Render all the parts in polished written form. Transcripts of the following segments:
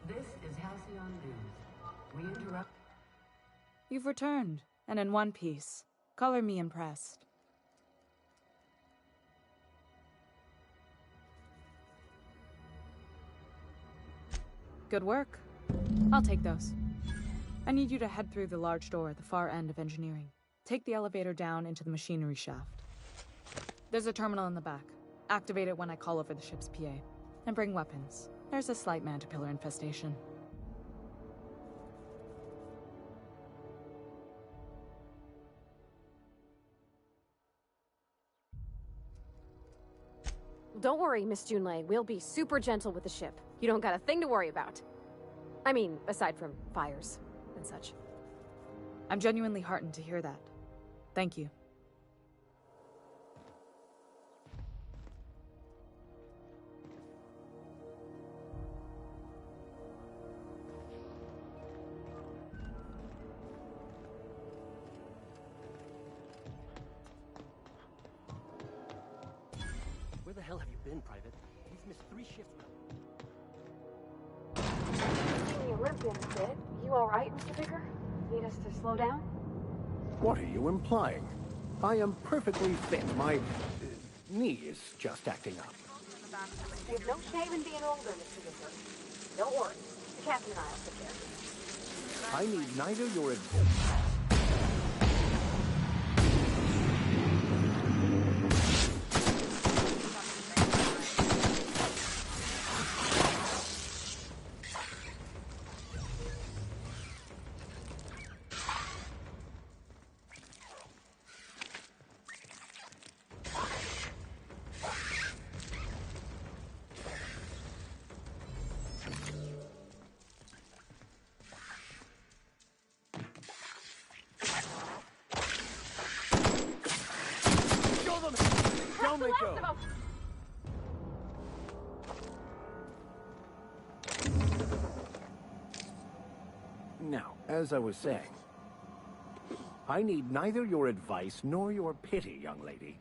This is Halcyon News. We interrupt. You've returned, and in one piece. Color me impressed. Good work. I'll take those. I need you to head through the large door at the far end of engineering. Take the elevator down into the machinery shaft. There's a terminal in the back. Activate it when I call over the ship's PA. And bring weapons. There's a slight mantipillar infestation. Don't worry, Miss Junlei. We'll be super gentle with the ship. You don't got a thing to worry about. I mean, aside from fires and such. I'm genuinely heartened to hear that. Thank you. Where the hell have you been, Private? You've missed 3 shifts now. You limping a bit. You alright, Mr. Vicker? Need us to slow down? What are you implying? I am perfectly fit. My knee is just acting up. There's no shame in being older, Mr. Vicker. Don't worry. The captain and I will take care of you. I need neither your advice. Don't let go. Now, as I was saying, I need neither your advice nor your pity, young lady.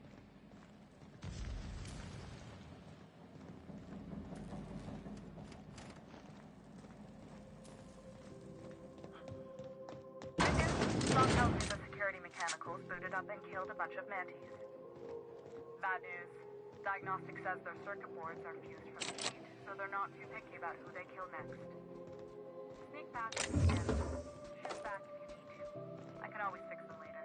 Longhouse is a security mechanical suited up and killed a bunch of mantis. Bad news. Diagnostic says their circuit boards are fused from the heat, so they're not too picky about who they kill next. Sneak past if you can. Shoot back if you need to. I can always fix them later.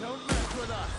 Don't mess with us!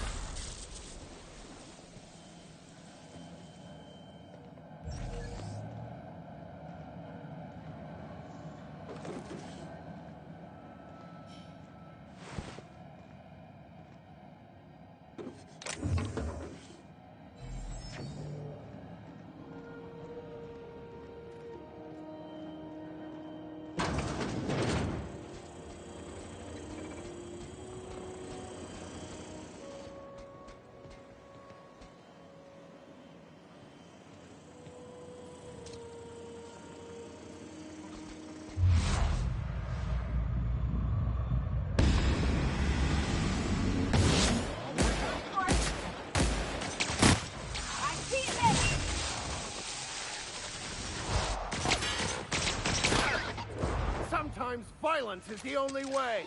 Sometimes violence is the only way!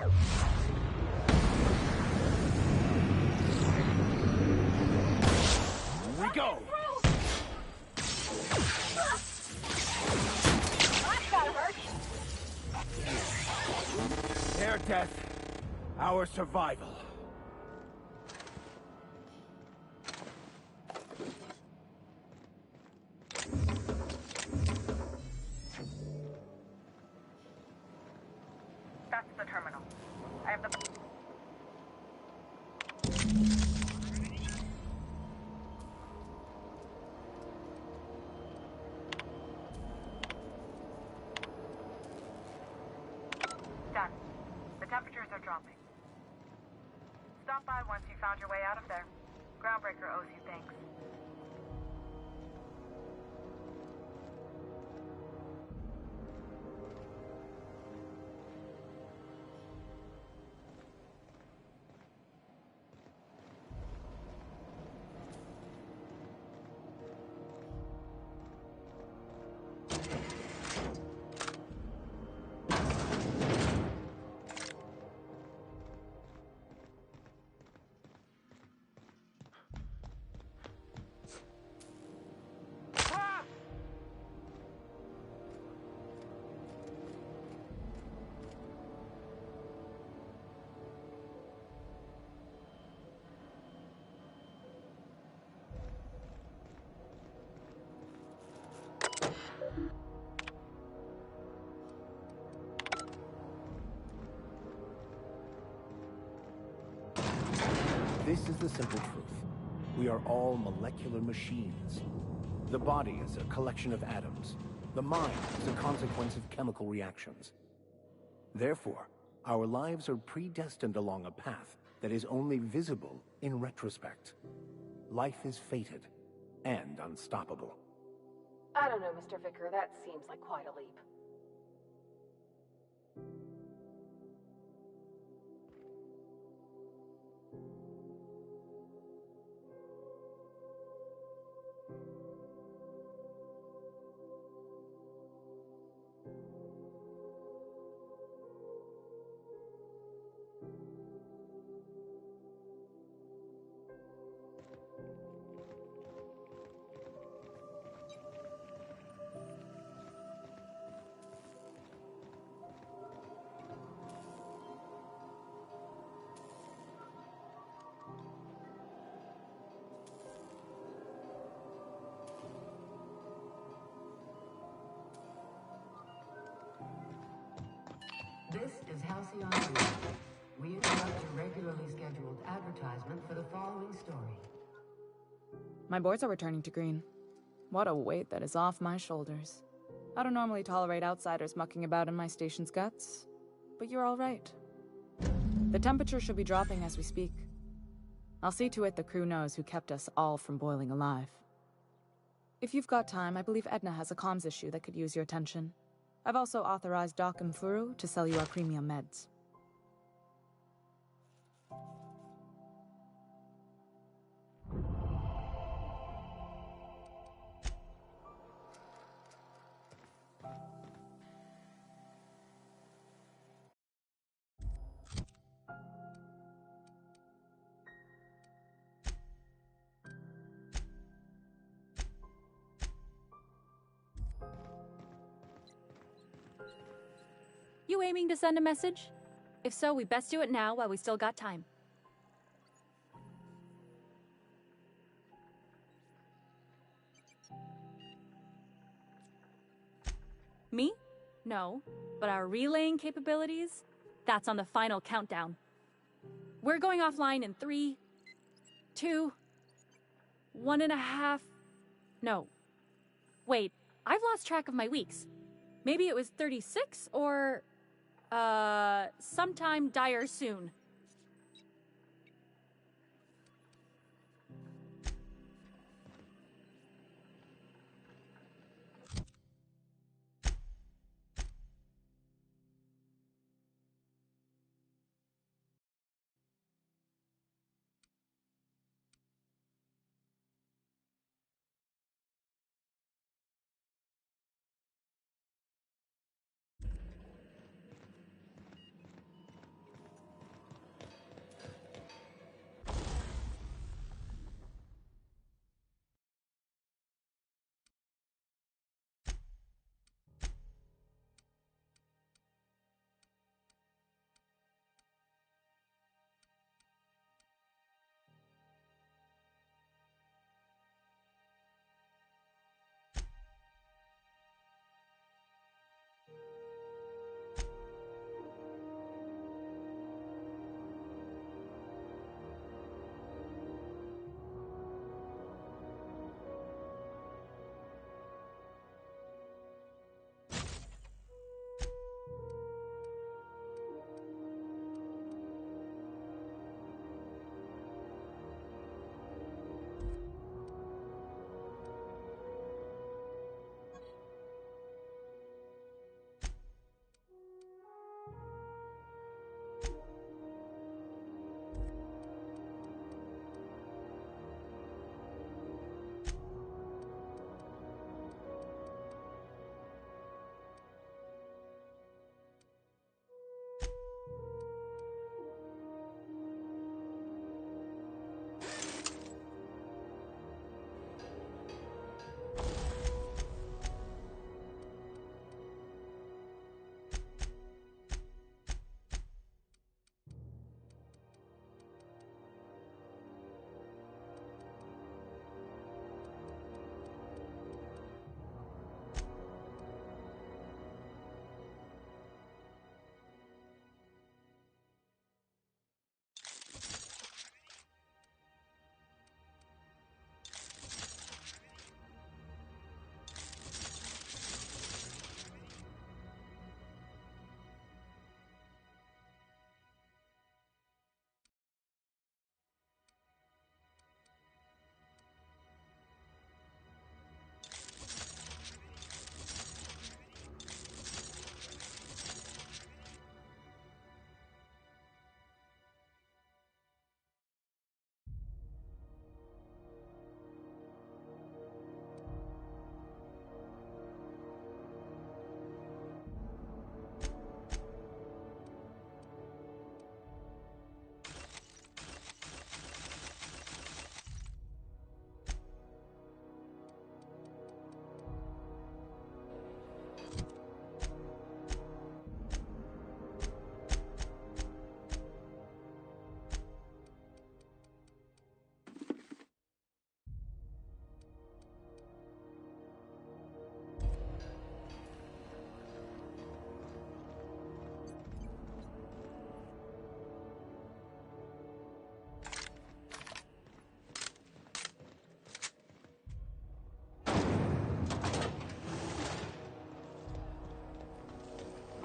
We go! Their death, our survival. That's the terminal. I have the... Done. The temperatures are dropping. Stop by once you found your way out of there. Groundbreaker owes you thanks. This is the simple truth. We are all molecular machines. The body is a collection of atoms. The mind is a consequence of chemical reactions. Therefore, our lives are predestined along a path that is only visible in retrospect. Life is fated and unstoppable. I don't know, Mr. Vicker. That seems like quite a leap. This is Halcyon News. We interrupt your regularly scheduled advertisement for the following story. My boards are returning to green. What a weight that is off my shoulders. I don't normally tolerate outsiders mucking about in my station's guts, but you're all right. The temperature should be dropping as we speak. I'll see to it the crew knows who kept us all from boiling alive. If you've got time, I believe Edna has a comms issue that could use your attention. I've also authorized Doc and Furu to sell you our premium meds. You aiming to send a message? If so, we best do it now while we still got time. Me? No. But our relaying capabilities? That's on the final countdown. We're going offline in 3, 2, 1.5... No. Wait, I've lost track of my weeks. Maybe it was 36 or... sometime dire soon.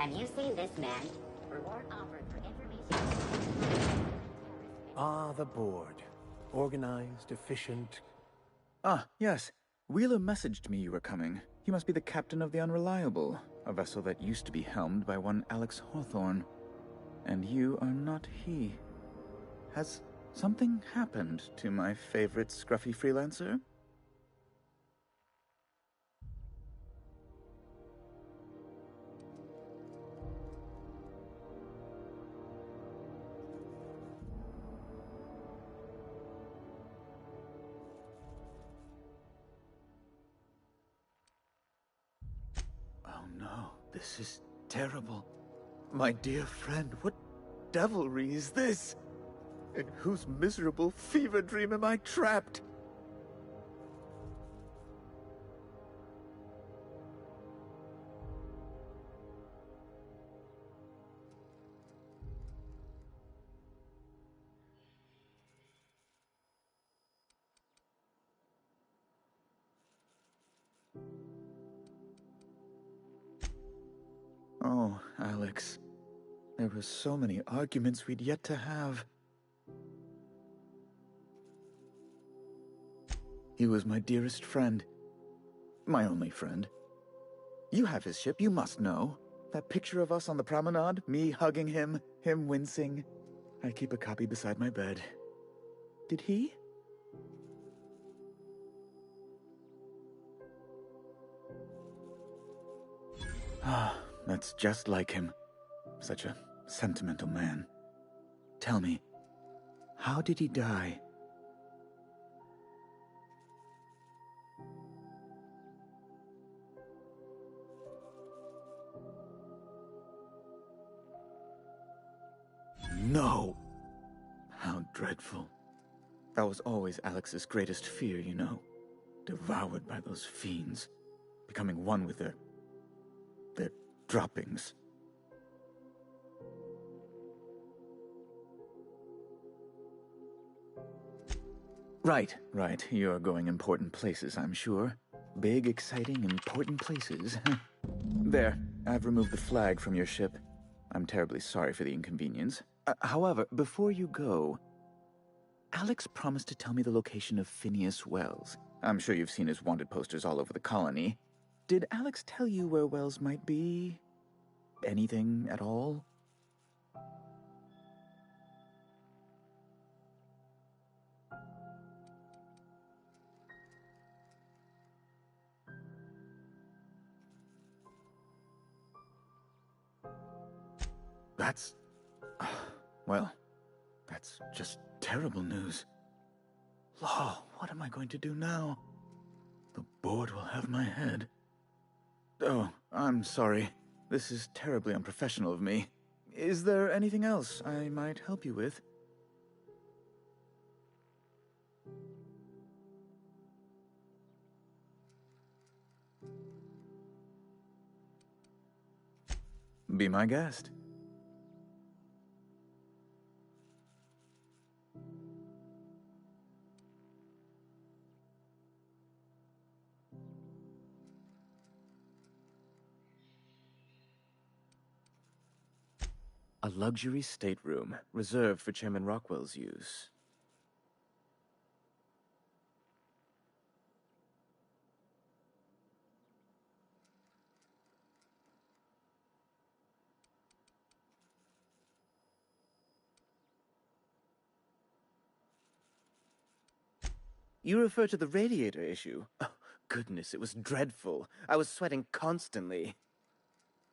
Have you seen this man? Reward offered for information. Ah, the board. Organized, efficient. Ah, yes. Wheeler messaged me you were coming. He must be the captain of the Unreliable, a vessel that used to be helmed by one Alex Hawthorne. And you are not he. Has something happened to my favorite scruffy freelancer? Oh no, this is terrible. My dear friend, what devilry is this? In whose miserable fever dream am I trapped? Oh, Alex. There were so many arguments we'd yet to have. He was my dearest friend. My only friend. You have his ship, you must know. That picture of us on the promenade, me hugging him, him wincing. I keep a copy beside my bed. Did he? Ah, that's just like him. Such a sentimental man. Tell me, how did he die? No! How dreadful. That was always Alex's greatest fear, you know. Devoured by those fiends. Becoming one with their droppings. Right. You're going important places, I'm sure. Big, exciting, important places. There, I've removed the flag from your ship. I'm terribly sorry for the inconvenience. However, before you go, Alex promised to tell me the location of Phineas Wells. I'm sure you've seen his wanted posters all over the colony. Did Alex tell you where Wells might be? Anything at all? That's... well, that's just terrible news. Law, what am I going to do now? The board will have my head. Oh, I'm sorry. This is terribly unprofessional of me. Is there anything else I might help you with? Be my guest. A luxury stateroom, reserved for Chairman Rockwell's use. You refer to the radiator issue? Oh, goodness, it was dreadful. I was sweating constantly.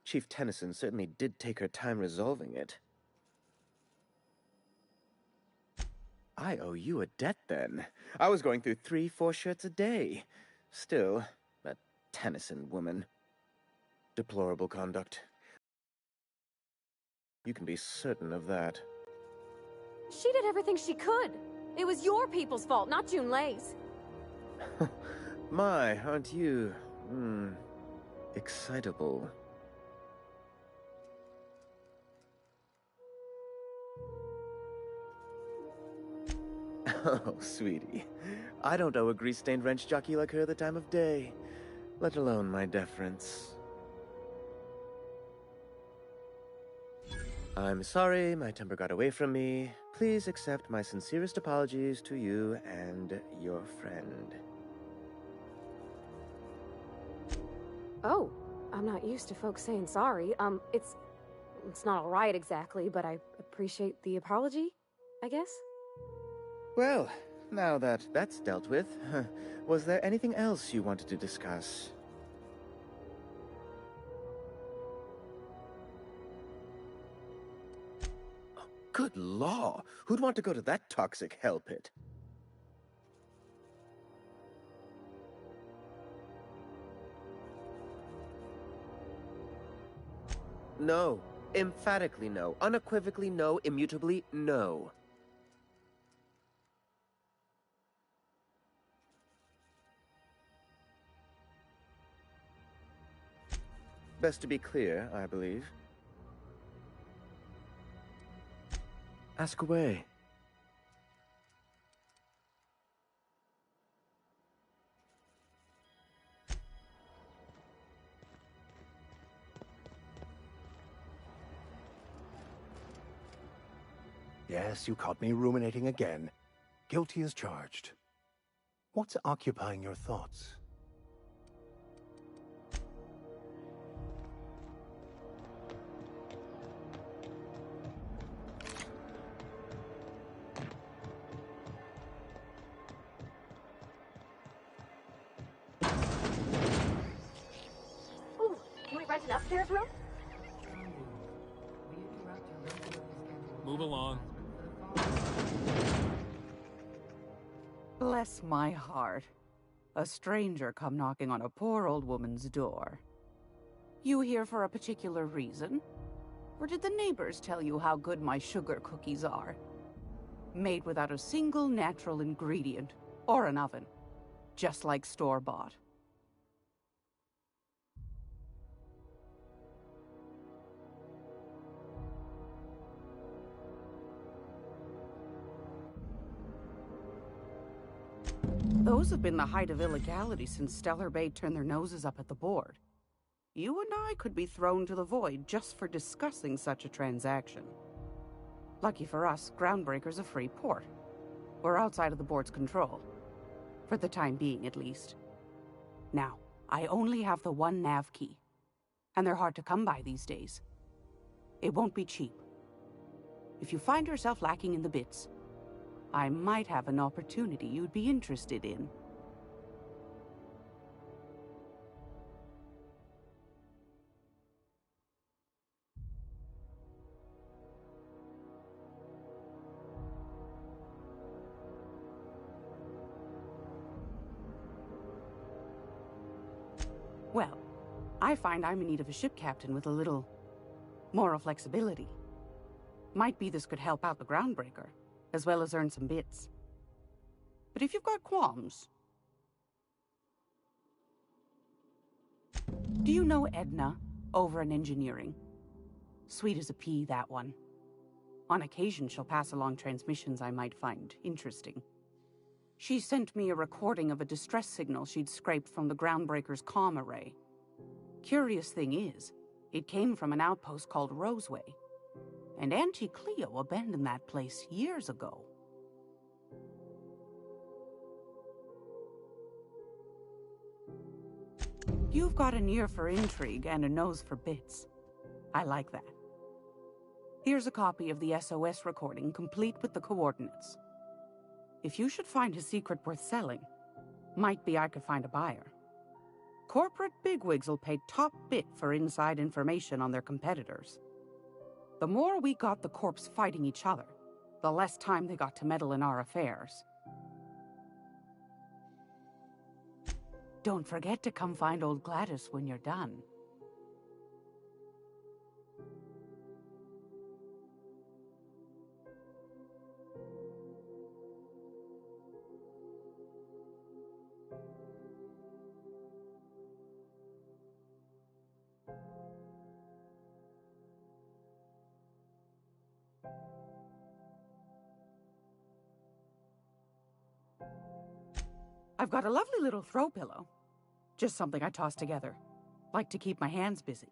Chief Tennyson certainly did take her time resolving it. I owe you a debt, then. I was going through 3-4 shirts a day. Still, that Tennyson woman. Deplorable conduct. You can be certain of that. She did everything she could. It was your people's fault, not Junlei's. My, aren't you... excitable. Oh, sweetie. I don't owe a grease-stained wrench jockey like her the time of day, let alone my deference. I'm sorry my temper got away from me. Please accept my sincerest apologies to you and your friend. Oh, I'm not used to folks saying sorry. It's not all right exactly, but I appreciate the apology, I guess? Well, now that that's dealt with, was there anything else you wanted to discuss? Oh, good law! Who'd want to go to that toxic hell pit? No. Emphatically no. Unequivocally no. Immutably no. Best to be clear, I believe. Ask away. Yes, you caught me ruminating again. Guilty as charged. What's occupying your thoughts? Ooh, can we rent an upstairs room? Move along. Bless my heart. A stranger come knocking on a poor old woman's door. You here for a particular reason? Or did the neighbors tell you how good my sugar cookies are? Made without a single natural ingredient, or an oven. Just like store-bought. Those have been the height of illegality since Stellar Bay turned their noses up at the board. You and I could be thrown to the void just for discussing such a transaction. Lucky for us, Groundbreaker's a free port. We're outside of the board's control. For the time being, at least. Now, I only have the one nav key. And they're hard to come by these days. It won't be cheap. If you find yourself lacking in the bits, I might have an opportunity you'd be interested in. Well, I find I'm in need of a ship captain with a little moral flexibility. Might be this could help out the Groundbreaker, as well as earn some bits. But if you've got qualms... Do you know Edna, over in engineering? Sweet as a pea, that one. On occasion, she'll pass along transmissions I might find interesting. She sent me a recording of a distress signal she'd scraped from the Groundbreaker's comm array. Curious thing is, it came from an outpost called Roseway. And Auntie Cleo abandoned that place years ago. You've got an ear for intrigue and a nose for bits. I like that. Here's a copy of the SOS recording, complete with the coordinates. If you should find a secret worth selling, might be I could find a buyer. Corporate bigwigs will pay top bit for inside information on their competitors. The more we got the corps fighting each other, the less time they got to meddle in our affairs. Don't forget to come find old Gladys when you're done. I've got a lovely little throw pillow. Just something I toss together. Like to keep my hands busy.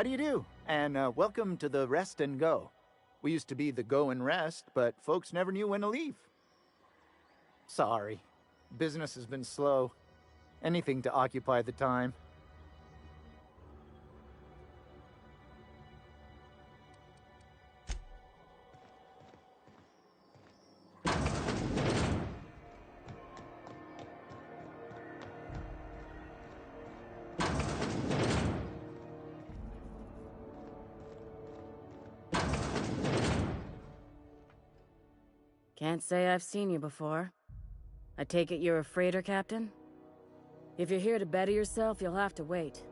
How do you do? And welcome to the Rest and Go. We used to be the Go and Rest, but folks never knew when to leave. Sorry. Business has been slow. Anything to occupy the time. Can't say I've seen you before. I take it you're a freighter captain? If you're here to better yourself, you'll have to wait.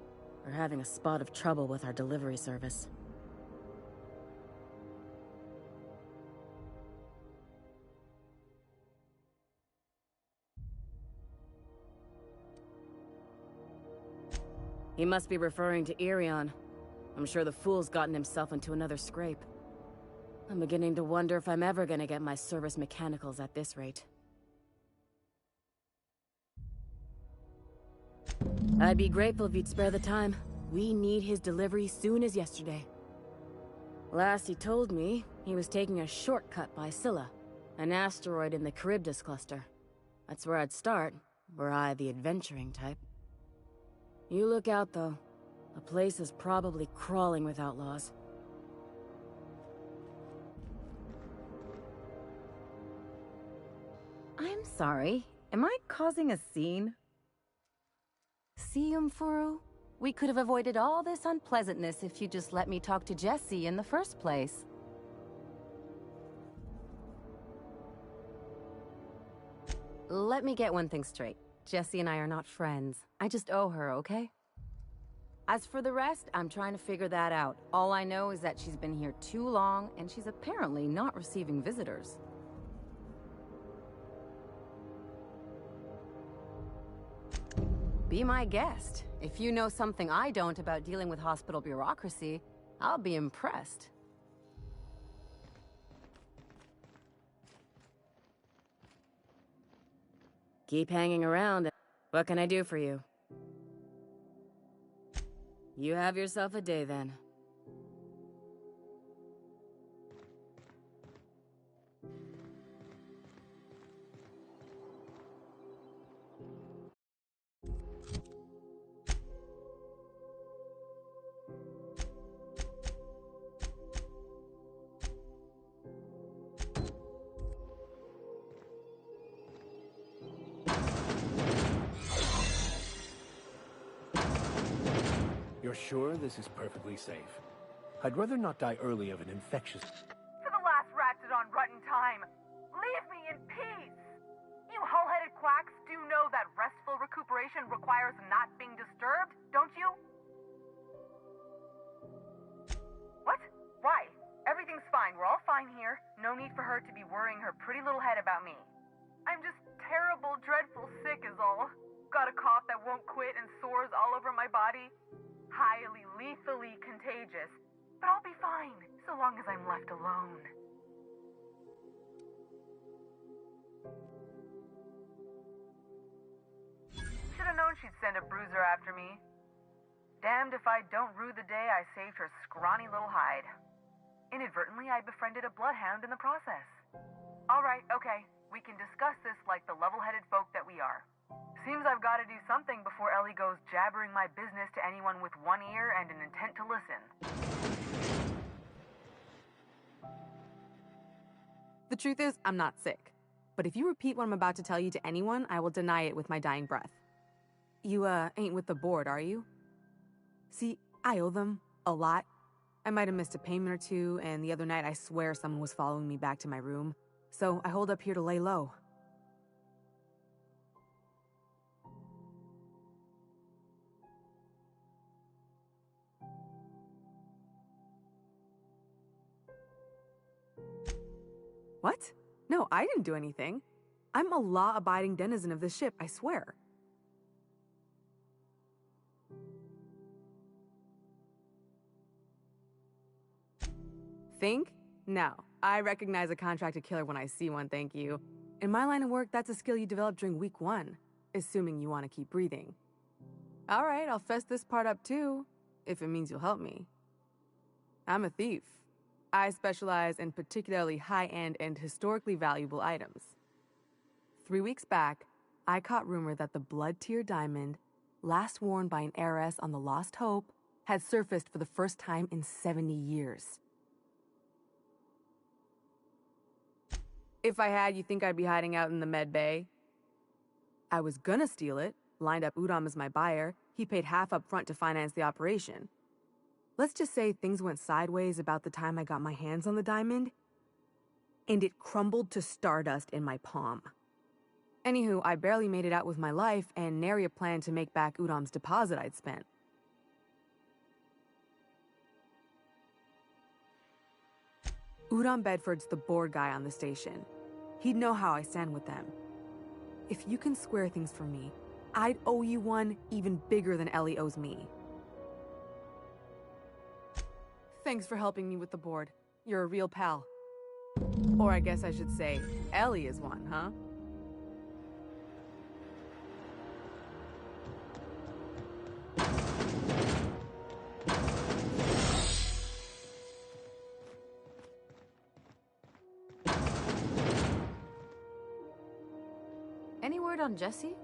We're having a spot of trouble with our delivery service. He must be referring to Irion. I'm sure the fool's gotten himself into another scrape. I'm beginning to wonder if I'm ever gonna get my service mechanicals at this rate. I'd be grateful if you'd spare the time. We need his delivery soon as yesterday. Last he told me, he was taking a shortcut by Scylla, an asteroid in the Charybdis cluster. That's where I'd start, were I the adventuring type. You look out, though. The place is probably crawling with outlaws. I'm sorry. Am I causing a scene? See, Umfuru? We could have avoided all this unpleasantness if you just let me talk to Jesse in the first place. Let me get one thing straight. Jesse and I are not friends. I just owe her, okay? As for the rest, I'm trying to figure that out. All I know is that she's been here too long, and she's apparently not receiving visitors. Be my guest. If you know something I don't about dealing with hospital bureaucracy, I'll be impressed. Keep hanging around. What can I do for you? You have yourself a day, then. You're sure this is perfectly safe? I'd rather not die early of an infectious... For the last ratchet on rotten time, leave me in peace! You hull-headed quacks do know that restful recuperation requires not being disturbed, don't you? What? Why? Everything's fine. We're all fine here. No need for her to be worrying her pretty little head about me. I'm just terrible, dreadful sick is all. Got a cough that won't quit and sores all over my body. Highly lethally contagious. But I'll be fine, so long as I'm left alone. Should've known she'd send a bruiser after me. Damned if I don't rue the day I saved her scrawny little hide. Inadvertently, I befriended a bloodhound in the process. Alright, okay. We can discuss this like the level-headed folk that we are. Seems I've got to do something before Ellie goes jabbering my business to anyone with one ear and an intent to listen. The truth is, I'm not sick. But if you repeat what I'm about to tell you to anyone, I will deny it with my dying breath. You, ain't with the board, are you? See, I owe them a lot. I might have missed a payment or two, and the other night I swear someone was following me back to my room. So I hold up here to lay low. What? No, I didn't do anything. I'm a law-abiding denizen of this ship, I swear. Think? No. I recognize a contracted killer when I see one, thank you. In my line of work, that's a skill you develop during week 1, assuming you want to keep breathing. Alright, I'll fess this part up too, if it means you'll help me. I'm a thief. I specialize in particularly high-end and historically valuable items. 3 weeks back, I caught rumor that the blood-tier diamond, last worn by an heiress on the Lost Hope, had surfaced for the first time in 70 years. If I had, you think I'd be hiding out in the med bay? I was gonna steal it, lined up Udom as my buyer. He paid half up front to finance the operation. Let's just say things went sideways about the time I got my hands on the diamond, and it crumbled to stardust in my palm. Anywho, I barely made it out with my life, and nary a plan to make back Udom's deposit I'd spent. Udom Bedford's the board guy on the station. He'd know how I stand with them. If you can square things for me, I'd owe you one even bigger than Ellie owes me. Thanks for helping me with the board. You're a real pal. Or I guess I should say, Ellie is one, huh? Any word on Jesse?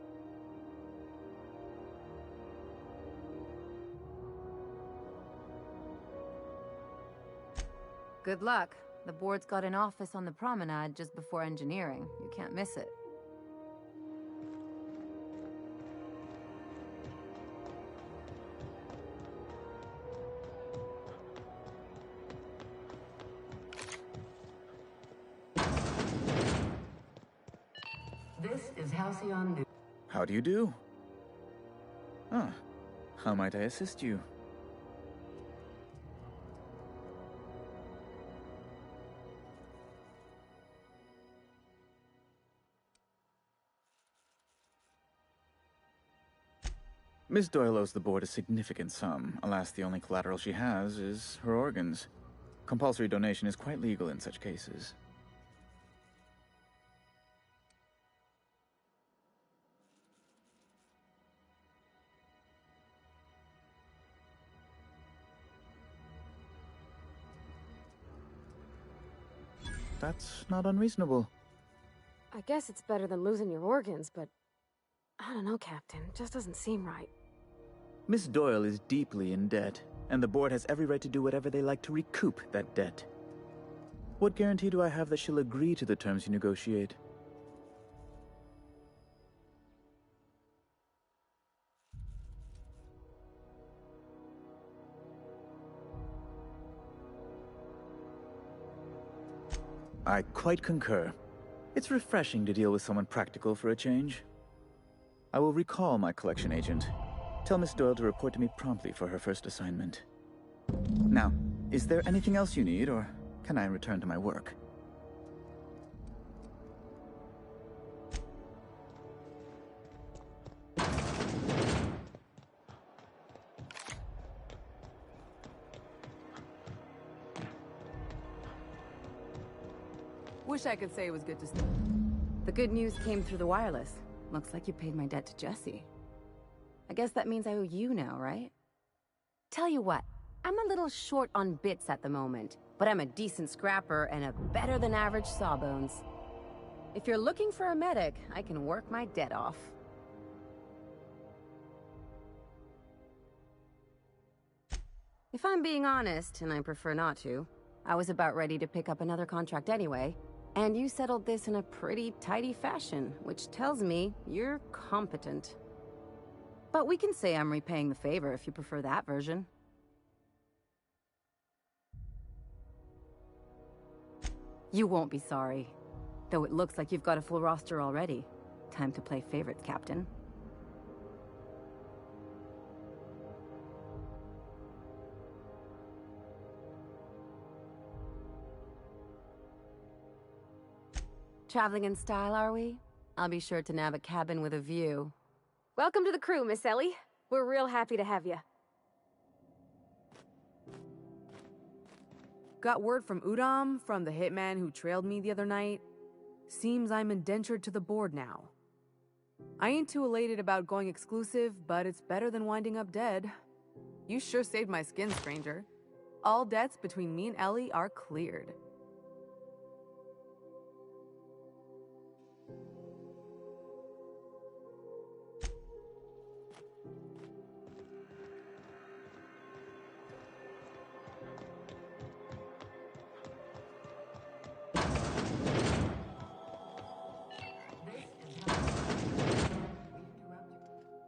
Good luck. The board's got an office on the promenade just before engineering. You can't miss it. This is Halcyon News. How do you do? Ah, how might I assist you? Miss Doyle owes the board a significant sum. Alas, the only collateral she has is her organs. Compulsory donation is quite legal in such cases. That's not unreasonable. I guess it's better than losing your organs, but I don't know, Captain. It just doesn't seem right. Miss Doyle is deeply in debt, and the board has every right to do whatever they like to recoup that debt. What guarantee do I have that she'll agree to the terms you negotiate? I quite concur. It's refreshing to deal with someone practical for a change. I will recall my collection agent. Tell Miss Doyle to report to me promptly for her first assignment. Now, is there anything else you need, or can I return to my work? Wish I could say it was good to see. The good news came through the wireless. Looks like you paid my debt to Jesse. I guess that means I owe you now, right? Tell you what, I'm a little short on bits at the moment, but I'm a decent scrapper and a better-than-average sawbones. If you're looking for a medic, I can work my debt off. If I'm being honest, and I prefer not to, I was about ready to pick up another contract anyway, and you settled this in a pretty tidy fashion, which tells me you're competent. But we can say I'm repaying the favor if you prefer that version. You won't be sorry. Though it looks like you've got a full roster already. Time to play favorites, Captain. Traveling in style, are we? I'll be sure to nab a cabin with a view. Welcome to the crew, Miss Ellie. We're real happy to have you. Got word from Udom, from the hitman who trailed me the other night. Seems I'm indentured to the board now. I ain't too elated about going exclusive, but it's better than winding up dead. You sure saved my skin, stranger. All debts between me and Ellie are cleared.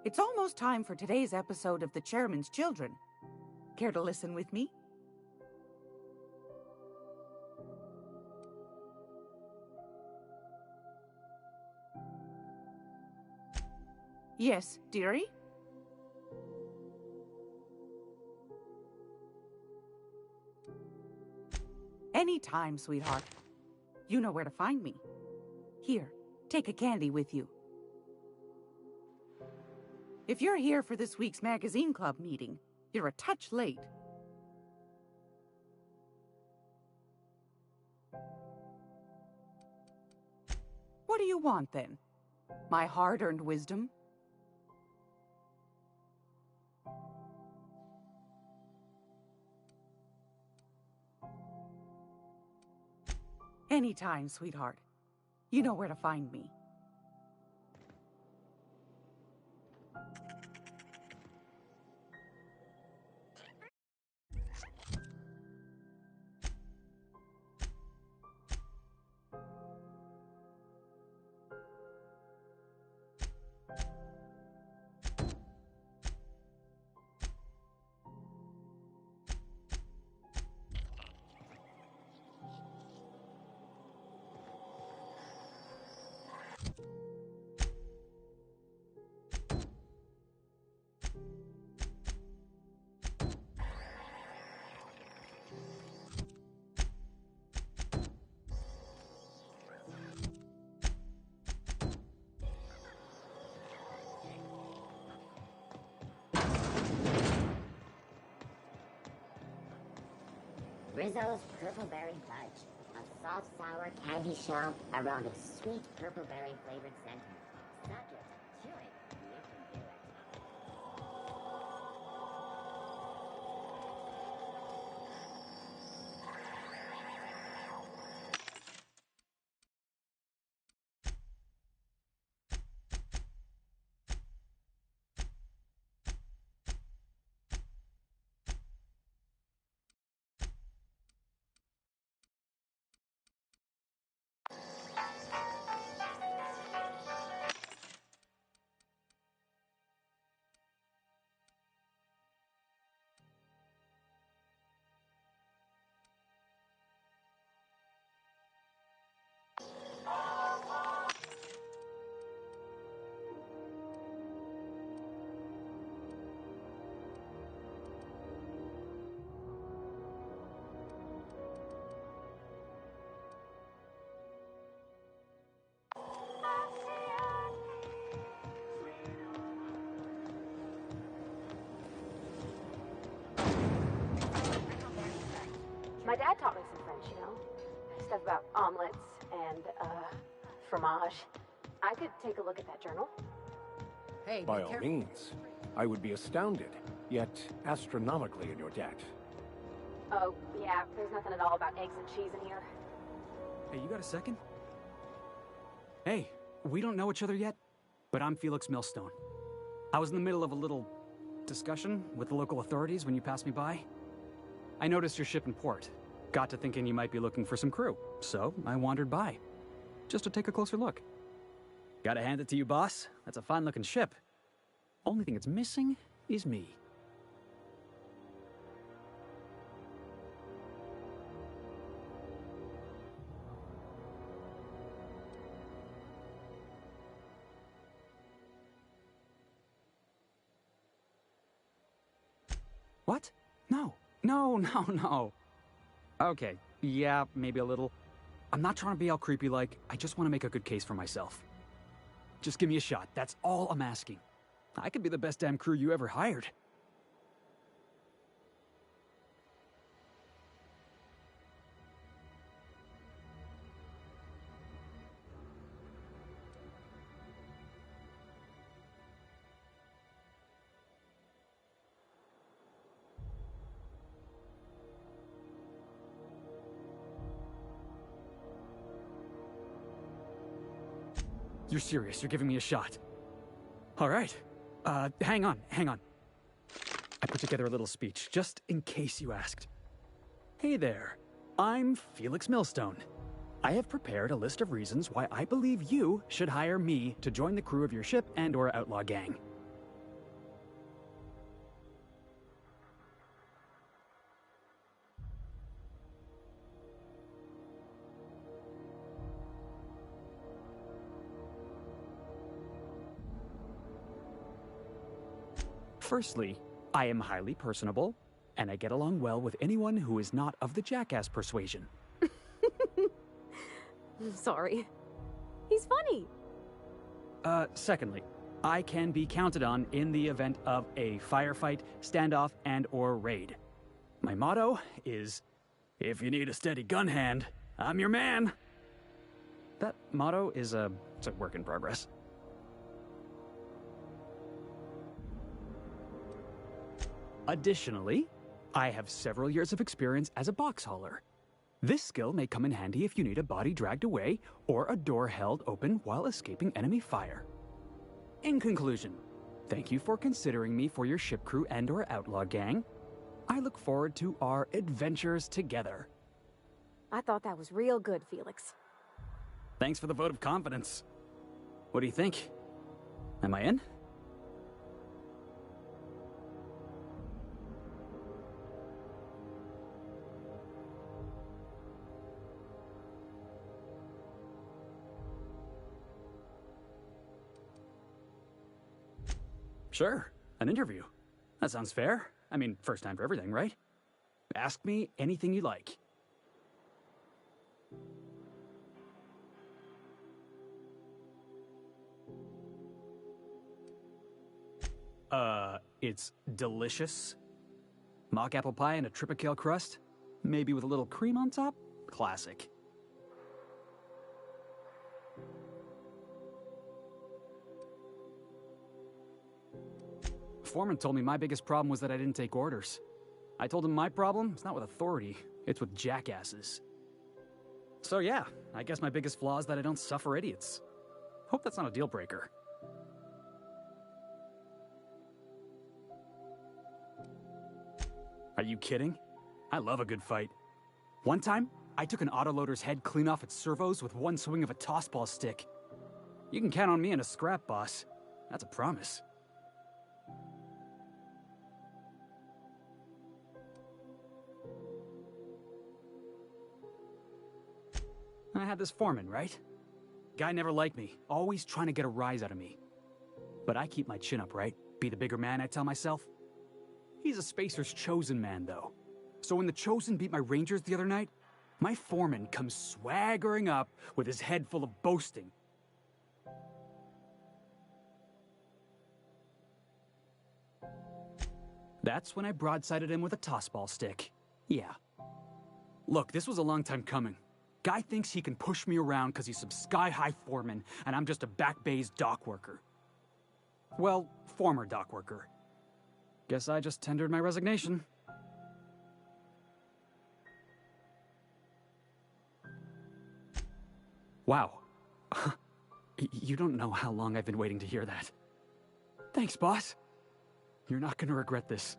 It's almost time for today's episode of The Chairman's Children. Care to listen with me? Yes, dearie? Anytime, sweetheart. You know where to find me. Here, take a candy with you. If you're here for this week's magazine club meeting, you're a touch late. What do you want, then? My hard-earned wisdom? Anytime, sweetheart. You know where to find me. Rizzo's Purple Berry Fudge, a salt sour candy shell around a sweet purple berry flavored center. Suck it, chew it, you can do it. My dad taught me some French, you know? Stuff about omelets and, fromage. I could take a look at that journal. Hey, By all means. I would be astounded, yet astronomically in your debt. Oh, yeah, there's nothing at all about eggs and cheese in here. Hey, you got a second? Hey, we don't know each other yet, but I'm Felix Millstone. I was in the middle of a little discussion with the local authorities when you passed me by. I noticed your ship in port. Got to thinking you might be looking for some crew, so I wandered by, just to take a closer look. Gotta hand it to you, boss. That's a fine-looking ship. Only thing it's missing is me. What? No. No. Okay, yeah, maybe a little. I'm not trying to be all creepy-like. I just want to make a good case for myself. Just give me a shot. That's all I'm asking. I could be the best damn crew you ever hired. You're serious, you're giving me a shot. All right. Hang on. I put together a little speech, just in case you asked. Hey there, I'm Felix Millstone. I have prepared a list of reasons why I believe you should hire me to join the crew of your ship and/or outlaw gang. Firstly, I am highly personable, and I get along well with anyone who is not of the jackass persuasion. I'm sorry. He's funny. Secondly, I can be counted on in the event of a firefight, standoff, and/or raid. My motto is, if you need a steady gun hand, I'm your man. That motto is it's a work in progress. Additionally, I have several years of experience as a box hauler. This skill may come in handy if you need a body dragged away or a door held open while escaping enemy fire. In conclusion, thank you for considering me for your ship crew and/or outlaw gang. I look forward to our adventures together. I thought that was real good, Felix. Thanks for the vote of confidence. What do you think? Am I in? Sure, an interview. That sounds fair. I mean, first time for everything, right? Ask me anything you like. It's delicious. Mock apple pie and a tripicale crust, maybe with a little cream on top? Classic. Foreman told me my biggest problem was that I didn't take orders. I told him my problem is not with authority, it's with jackasses. So yeah, I guess my biggest flaw is that I don't suffer idiots. Hope that's not a deal breaker. Are you kidding? I love a good fight. One time, I took an autoloader's head clean off its servos with one swing of a tossball stick. You can count on me in a scrap, boss. That's a promise. I had this foreman, right? Guy never liked me, always trying to get a rise out of me. But I keep my chin up, right? Be the bigger man, I tell myself. He's a Spacer's chosen man, though. So when the Chosen beat my Rangers the other night, my foreman comes swaggering up with his head full of boasting. That's when I broadsided him with a tossball stick. Yeah. Look, this was a long time coming. Guy thinks he can push me around because he's some sky-high foreman, and I'm just a back bay's dock worker. Well, former dock worker. Guess I just tendered my resignation. Wow. You don't know how long I've been waiting to hear that. Thanks, boss. You're not gonna regret this.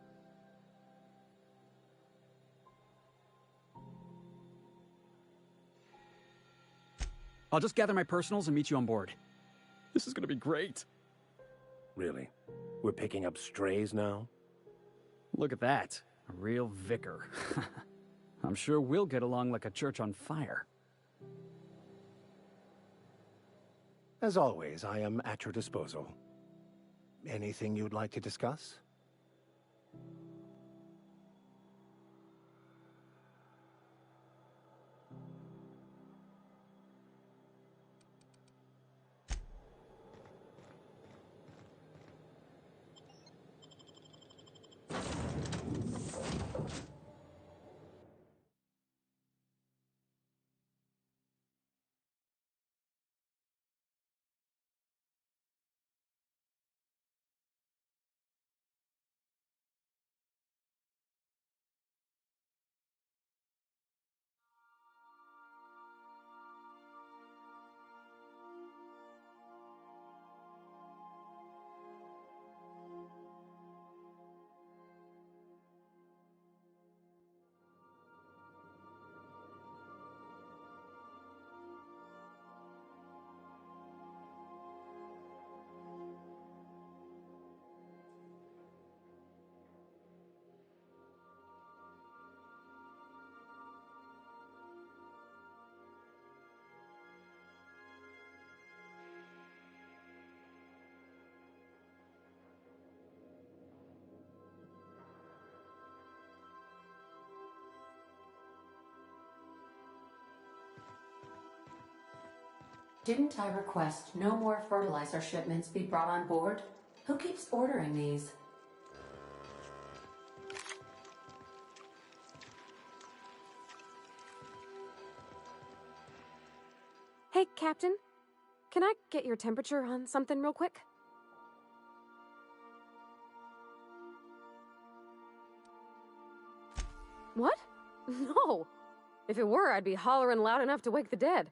I'll just gather my personals and meet you on board. This is gonna be great. Really? We're picking up strays now? Look at that. A real vicar. I'm sure we'll get along like a church on fire. As always, I am at your disposal. Anything you'd like to discuss? Didn't I request no more fertilizer shipments be brought on board? Who keeps ordering these? Hey, Captain. Can I get your temperature on something real quick? What? No. If it were, I'd be hollering loud enough to wake the dead.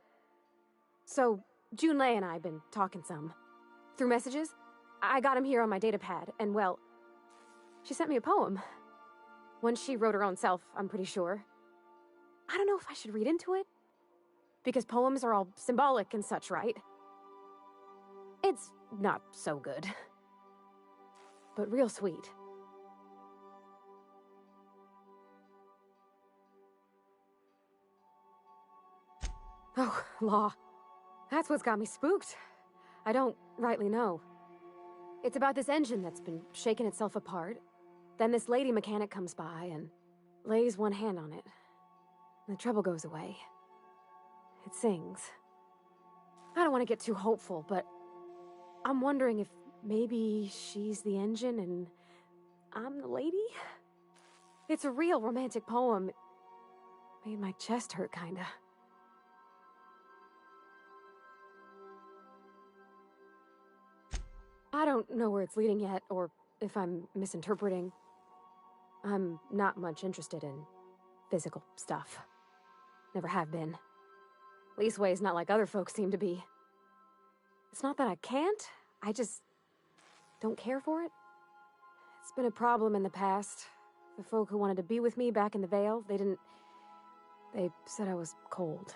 So, Junlei and I have been talking some. Through messages, I got him here on my datapad, and well, she sent me a poem. One she wrote her own self, I'm pretty sure. I don't know if I should read into it. Because poems are all symbolic and such, right? It's not so good. But real sweet. Oh, law. That's what's got me spooked. I don't rightly know. It's about this engine that's been shaking itself apart. Then this lady mechanic comes by and lays one hand on it. And the trouble goes away. It sings. I don't want to get too hopeful, but I'm wondering if maybe she's the engine and I'm the lady? It's a real romantic poem. Made my chest hurt, kinda. I don't know where it's leading yet, or if I'm misinterpreting. I'm not much interested in physical stuff. Never have been. Leastways not like other folks seem to be. It's not that I can't, I just don't care for it. It's been a problem in the past. The folk who wanted to be with me back in the Vale, they said I was cold.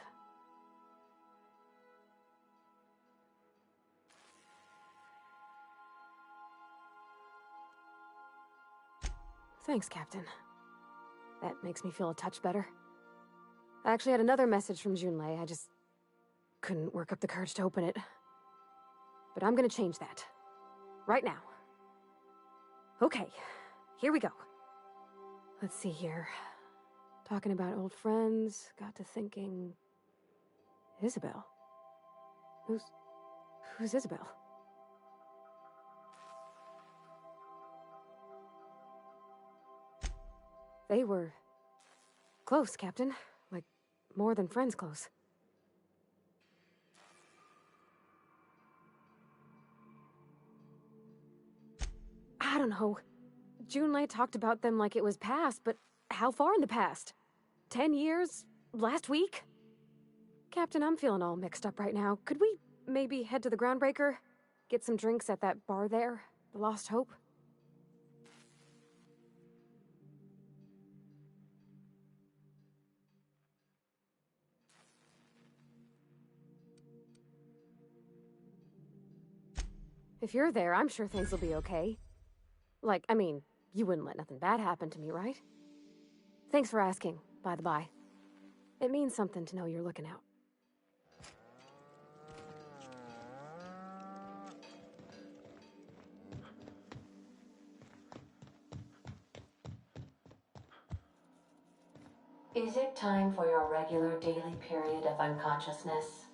Thanks, Captain. That makes me feel a touch better. I actually had another message from Junlei, I just couldn't work up the courage to open it. But I'm gonna change that. Right now. Okay, here we go. Let's see here. Talking about old friends, got to thinking... Isabel? Who's Isabel? They were... close, Captain. Like, more than friends close. I don't know. Junlei talked about them like it was past, but how far in the past? 10 years? Last week? Captain, I'm feeling all mixed up right now. Could we maybe head to the Groundbreaker? Get some drinks at that bar there? The Lost Hope? If you're there, I'm sure things will be okay. Like, I mean, you wouldn't let nothing bad happen to me, right? Thanks for asking, by the by. It means something to know you're looking out. Is it time for your regular daily period of unconsciousness?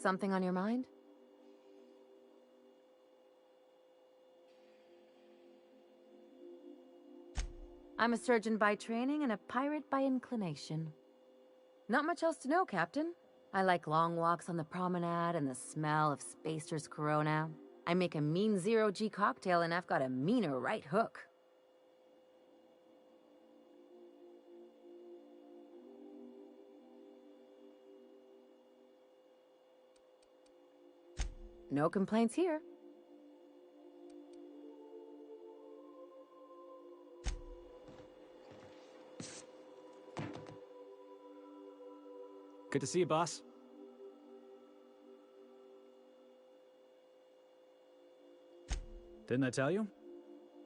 Something on your mind? I'm a surgeon by training and a pirate by inclination. Not much else to know, Captain. I like long walks on the promenade and the smell of Spacer's Corona. I make a mean zero-G cocktail and I've got a meaner right hook. No complaints here. Good to see you, boss. Didn't I tell you?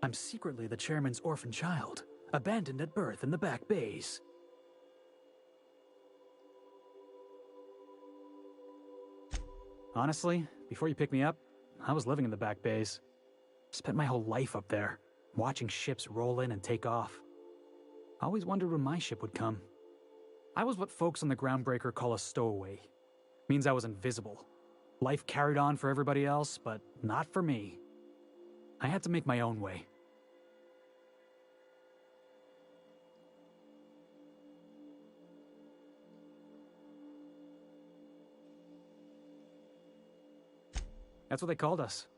I'm secretly the chairman's orphan child, abandoned at birth in the back bays. Honestly, before you picked me up, I was living in the back bays. Spent my whole life up there, watching ships roll in and take off. I always wondered when my ship would come. I was what folks on the Groundbreaker call a stowaway. Means I was invisible. Life carried on for everybody else, but not for me. I had to make my own way. That's what they called us.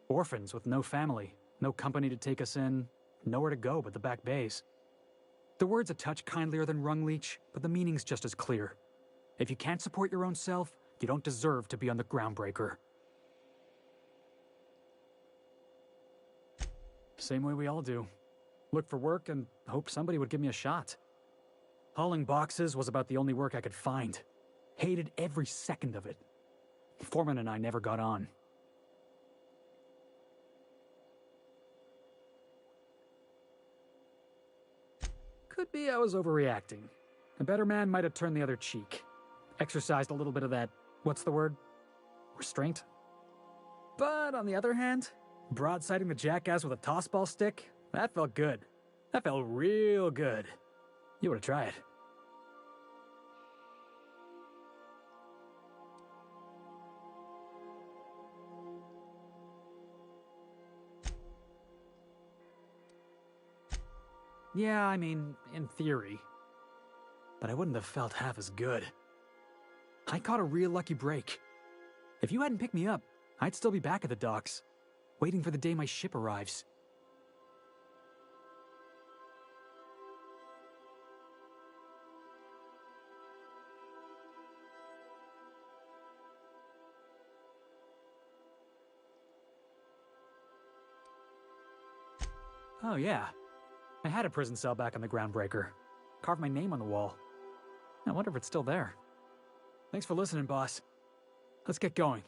Orphans with no family, no company to take us in, nowhere to go but the back bays. The word's a touch kindlier than Rungleech, but the meaning's just as clear. If you can't support your own self, you don't deserve to be on the Groundbreaker. Same way we all do. Look for work and hope somebody would give me a shot. Hauling boxes was about the only work I could find. Hated every second of it. Foreman and I never got on. Could be I was overreacting. A better man might have turned the other cheek. Exercised a little bit of that, what's the word? Restraint? But on the other hand, broadsiding the jackass with a tossball stick, that felt good. That felt real good. You ought to try it. Yeah, I mean, in theory. But I wouldn't have felt half as good. I caught a real lucky break. If you hadn't picked me up, I'd still be back at the docks, waiting for the day my ship arrives. Oh yeah, I had a prison cell back on the Groundbreaker. Carved my name on the wall. I wonder if it's still there. Thanks for listening, boss. Let's get going.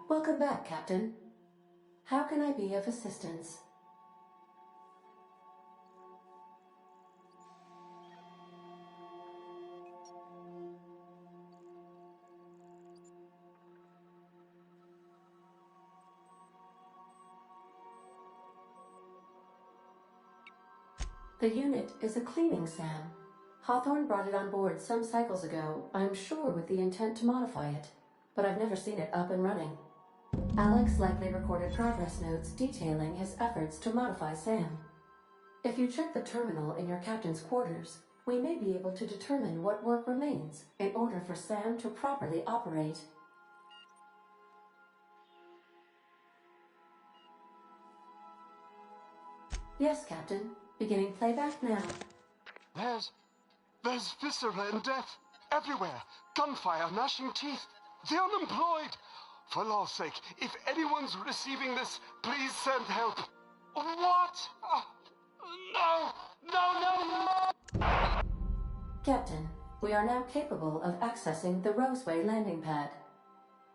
Welcome back, Captain. How can I be of assistance? The unit is a cleaning SAM. Hawthorne brought it on board some cycles ago, I'm sure with the intent to modify it, but I've never seen it up and running. Alex likely recorded progress notes detailing his efforts to modify SAM. If you check the terminal in your captain's quarters, we may be able to determine what work remains in order for SAM to properly operate. Yes, Captain. Beginning playback now. There's viscera and death everywhere. Gunfire, gnashing teeth. The unemployed. For law's sake, if anyone's receiving this, please send help. What? No! Captain, we are now capable of accessing the Roseway landing pad.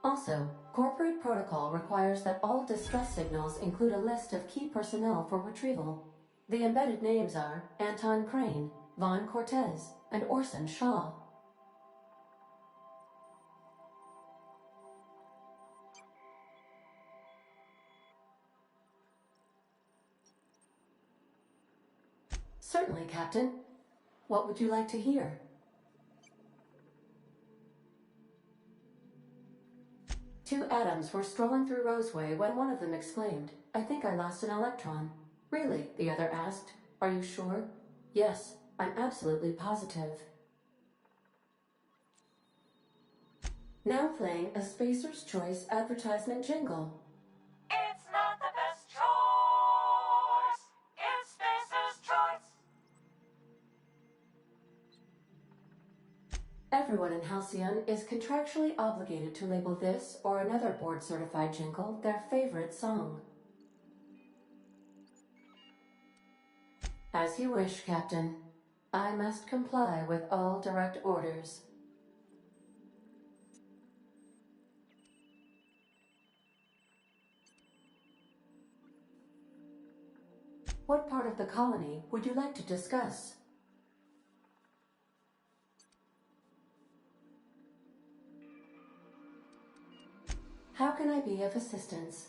Also, corporate protocol requires that all distress signals include a list of key personnel for retrieval. The embedded names are Anton Crane, Vaughn Cortez, and Orson Shaw. Certainly, Captain. What would you like to hear? Two atoms were strolling through Roseway when one of them exclaimed, "I think I lost an electron." "Really?" the other asked. "Are you sure?" "Yes. I'm absolutely positive. Now playing a Spacer's Choice advertisement jingle. It's not the best choice. It's Spacer's Choice. Everyone in Halcyon is contractually obligated to label this or another board-certified jingle their favorite song. As you wish, Captain. I must comply with all direct orders. What part of the colony would you like to discuss? How can I be of assistance?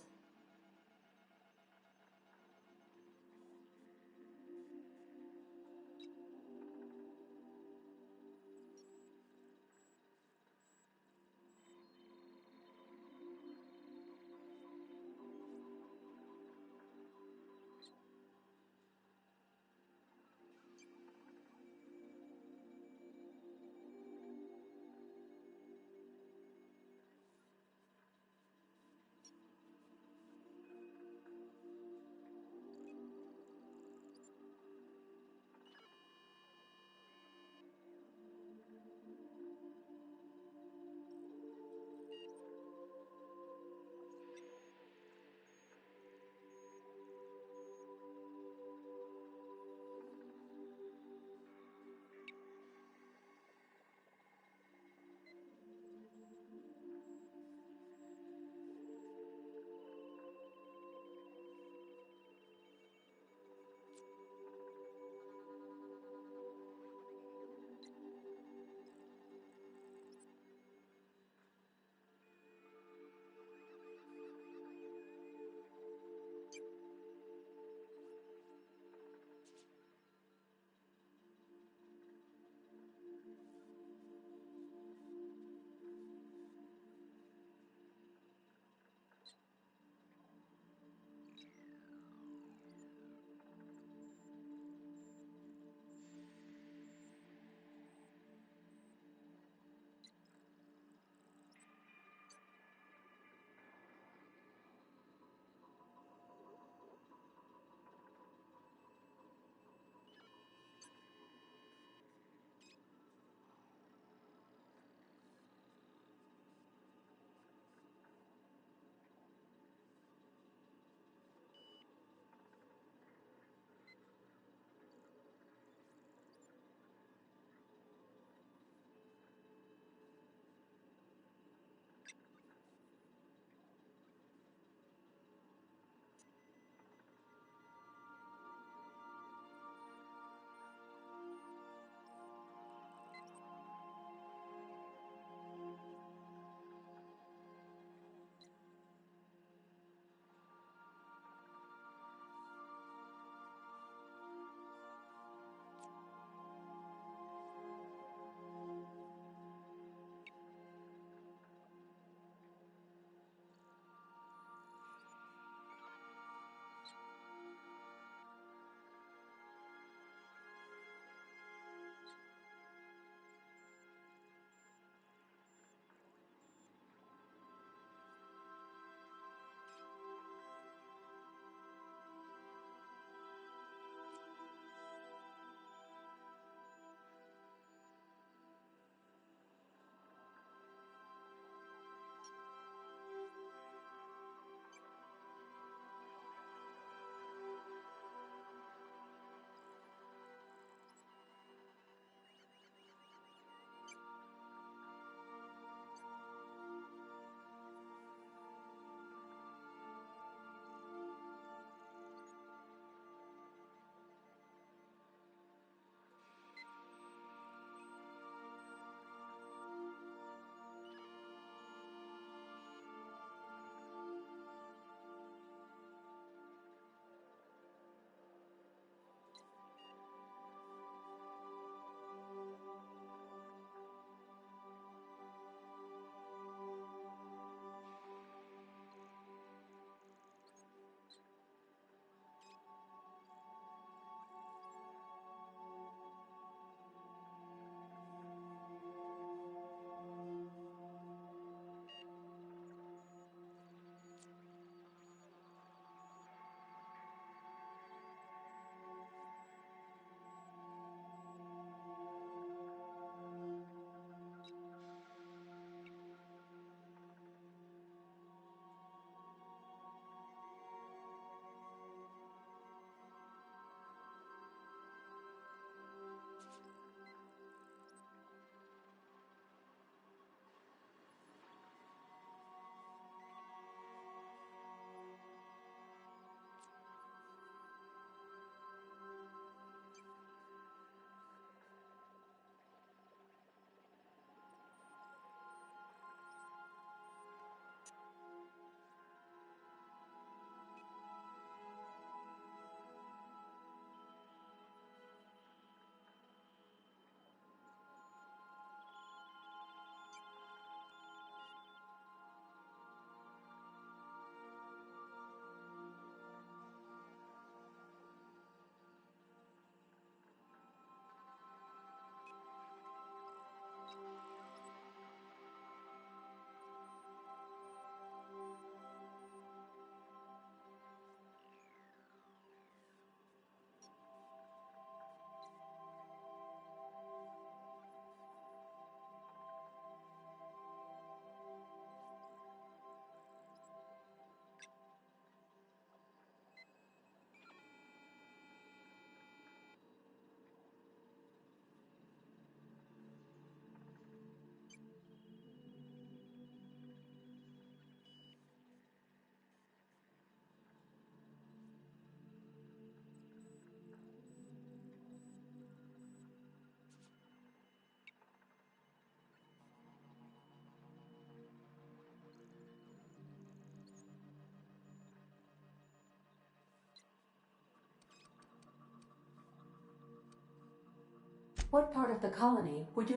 What part of the colony would you...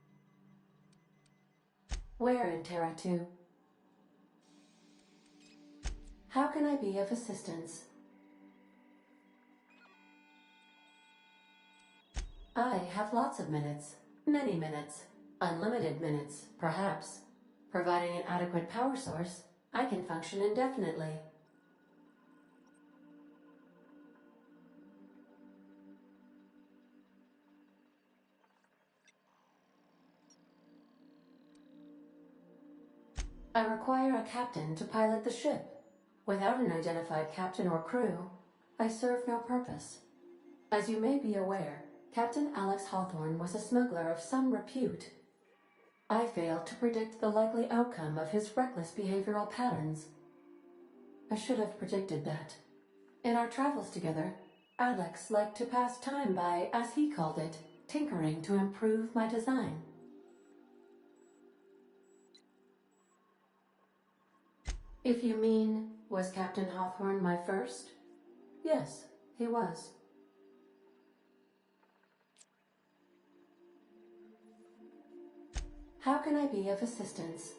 Where in Terra 2? How can I be of assistance? I have lots of minutes. Many minutes. Unlimited minutes, perhaps. Providing an adequate power source, I can function indefinitely. I require a captain to pilot the ship. Without an identified captain or crew, I serve no purpose. As you may be aware, Captain Alex Hawthorne was a smuggler of some repute. I failed to predict the likely outcome of his reckless behavioral patterns. I should have predicted that. In our travels together, Alex liked to pass time by, as he called it, tinkering to improve my design. If you mean, was Captain Hawthorne my first? Yes, he was. How can I be of assistance?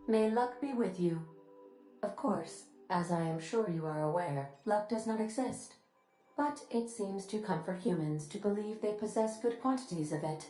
May luck be with you. Of course, as I am sure you are aware, luck does not exist. But it seems to comfort humans to believe they possess good quantities of it.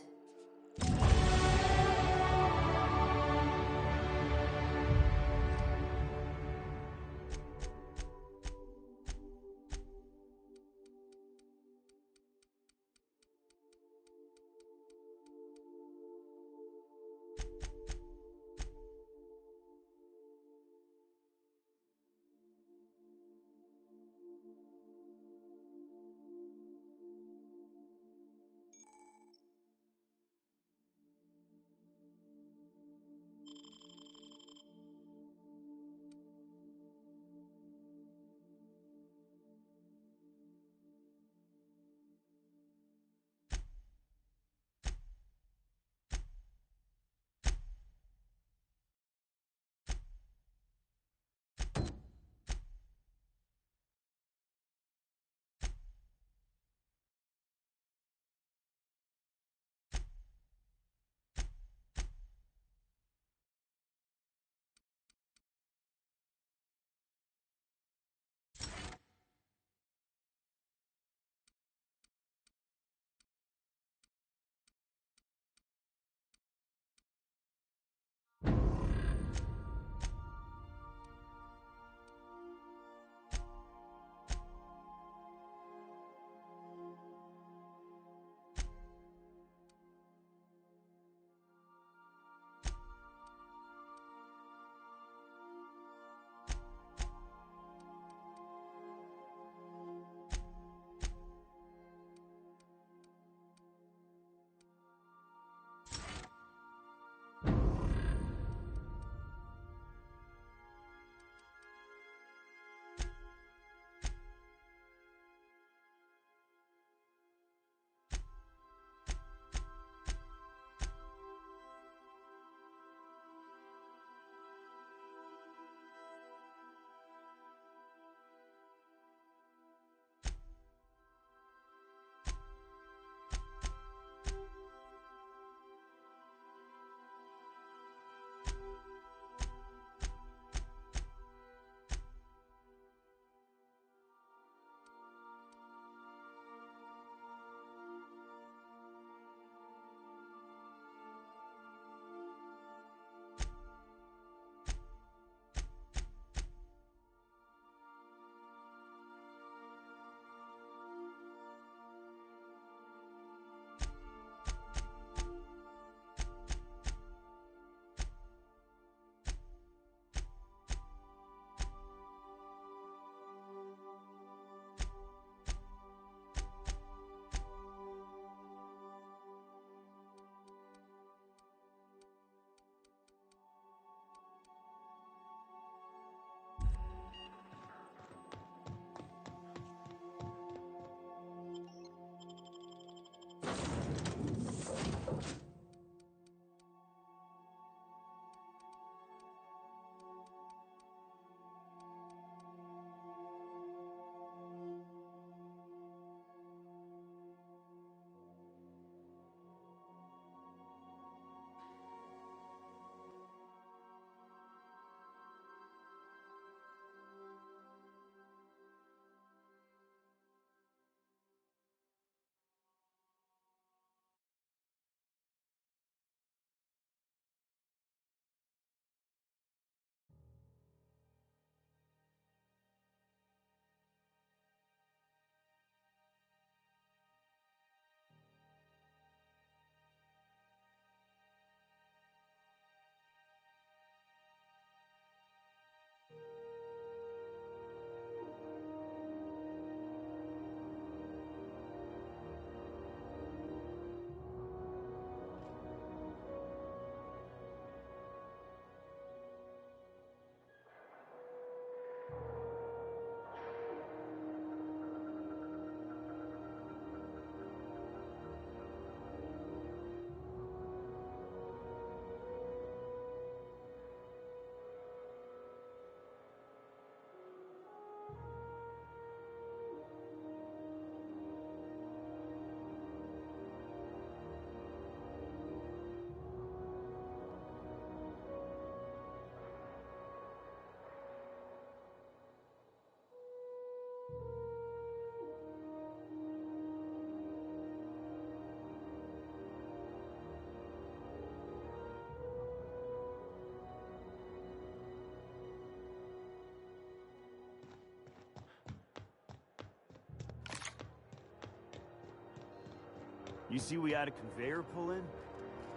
You see we had a conveyor pull in?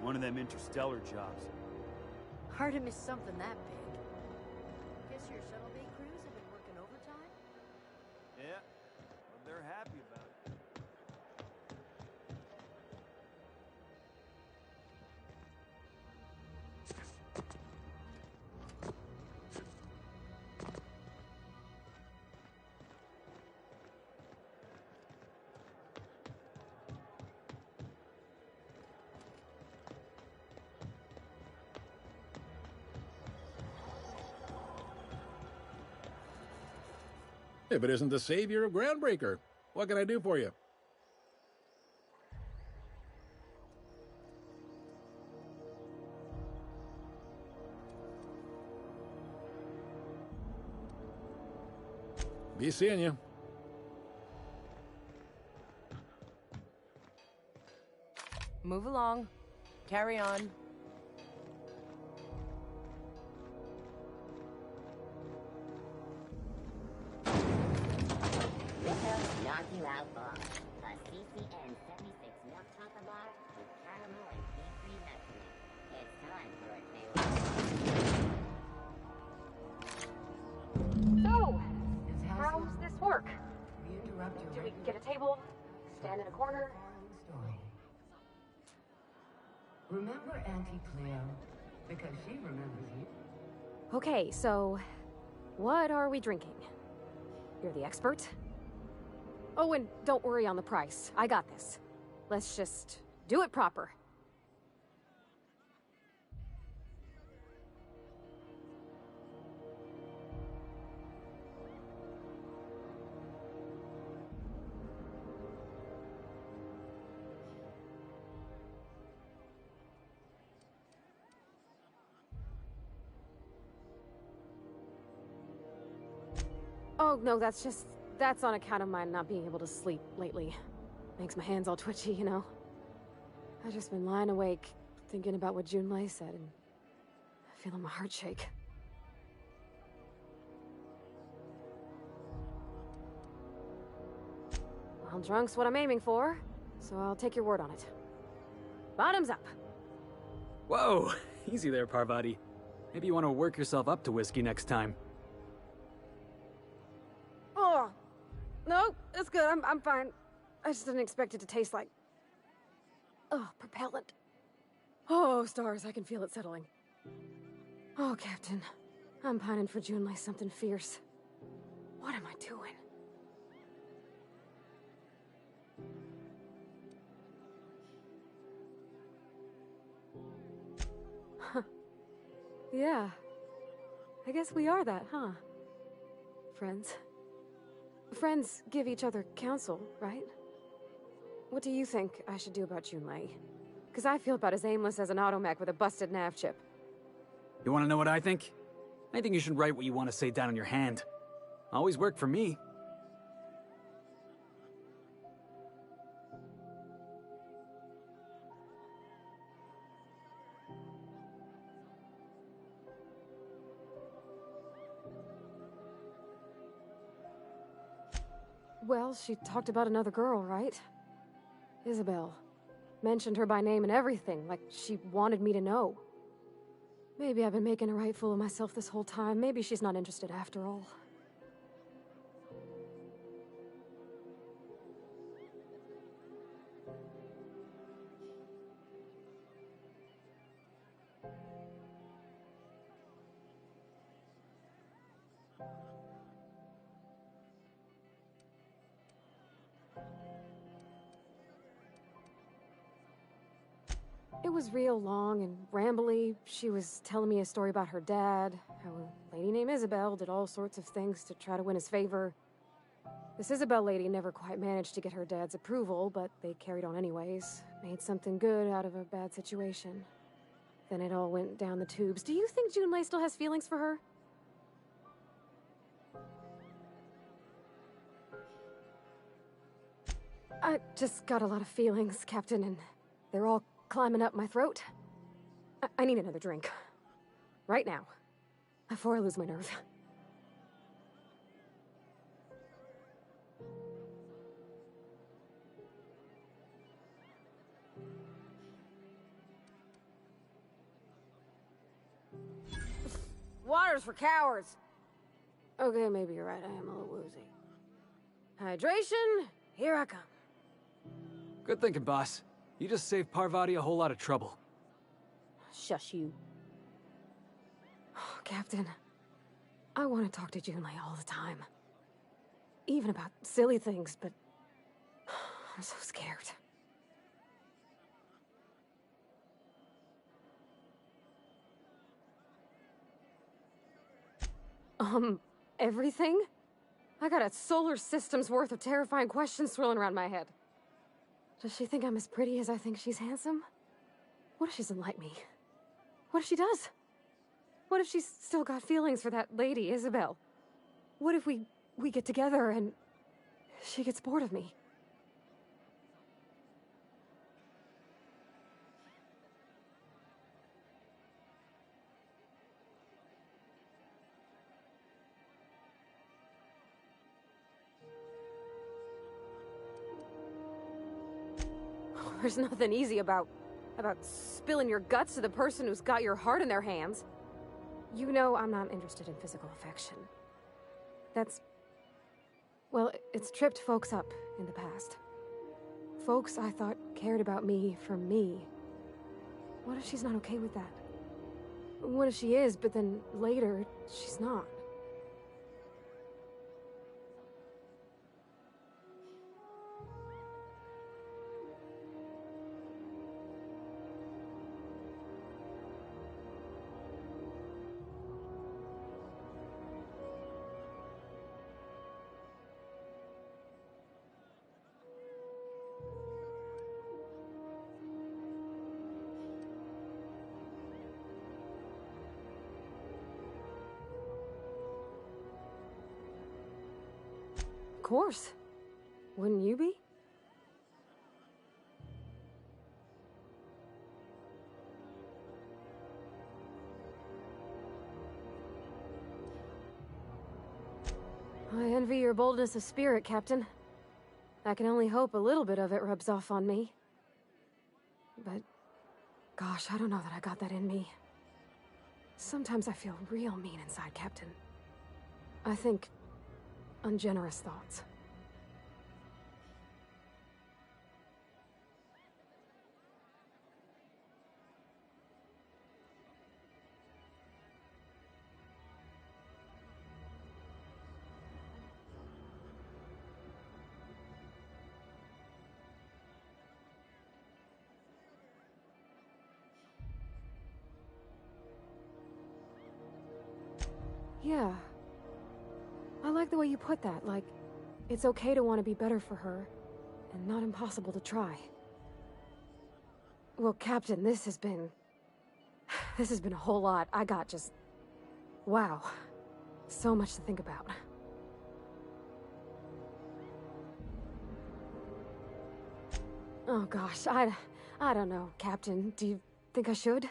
One of them interstellar jobs. Hard to miss something that big. Guess your shuttle bay crews have been working overtime? Yeah, well, they're happy about it. If it isn't the savior of Groundbreaker, what can I do for you? Be seeing you. Move along. Carry on. Knock you out, boss. A CCN 76 milk chocolate bar with caramel and D3 nuts in it. It's time for a So, how's this work? Do we get a table? Stand in a corner? Remember Auntie Cleo? Because she remembers you. Okay, so what are we drinking? You're the expert? Oh, and don't worry on the price. I got this. Let's just do it proper. Oh, no, that's on account of my not being able to sleep lately. Makes my hands all twitchy, you know? I've just been lying awake, thinking about what Junlei said, and feeling my heart shake. Well, drunk's what I'm aiming for, so I'll take your word on it. Bottoms up! Whoa! Easy there, Parvati. Maybe you want to work yourself up to whiskey next time. Oh! No, it's good, I'm fine. I just didn't expect it to taste like... Oh, propellant. Oh, stars, I can feel it settling. Oh, Captain. I'm pining for Junlei something fierce. What am I doing? Huh. Yeah. I guess we are that, huh? Friends. Friends give each other counsel, right? What do you think I should do about Junlei? Because I feel about as aimless as an automech with a busted nav chip. You want to know what I think? I think you should write what you want to say down on your hand. Always worked for me. Well, she talked about another girl, right? Isabel. Mentioned her by name and everything, like she wanted me to know. Maybe I've been making a right fool of myself this whole time. Maybe she's not interested after all. It It was real long and rambly. She was telling me a story about her dad, how a lady named Isabel did all sorts of things to try to win his favor. This Isabel lady never quite managed to get her dad's approval, but they carried on anyways. Made something good out of a bad situation. Then it all went down the tubes. Do you think Junlei still has feelings for her? I just got a lot of feelings, Captain, and they're all climbing up my throat. I need another drink. Right now. Before I lose my nerve. Water's for cowards. Okay, maybe you're right. I am a little woozy. Hydration, here I come. Good thinking, boss. You just saved Parvati a whole lot of trouble. Shush you. Oh, Captain, I want to talk to Junlei all the time. Even about silly things, but I'm so scared. Everything? I got a solar system's worth of terrifying questions swirling around my head. Does she think I'm as pretty as I think she's handsome? What if she doesn't like me? What if she does? What if she's still got feelings for that lady, Isabel? What if we get together and she gets bored of me? There's nothing easy about spilling your guts to the person who's got your heart in their hands. You know I'm not interested in physical affection. Well, it's tripped folks up in the past. Folks I thought cared about me for me. What if she's not okay with that? What if she is, but then later, she's not? Of course. Wouldn't you be? I envy your boldness of spirit, Captain. I can only hope a little bit of it rubs off on me. But, gosh, I don't know that I got that in me. Sometimes I feel real mean inside, Captain. I think ungenerous thoughts. Yeah. I like the way you put that, like, it's okay to want to be better for her, and not impossible to try. Well, Captain, this has been a whole lot. I got just... wow. So much to think about. Oh gosh, I don't know, Captain. Do you think I should?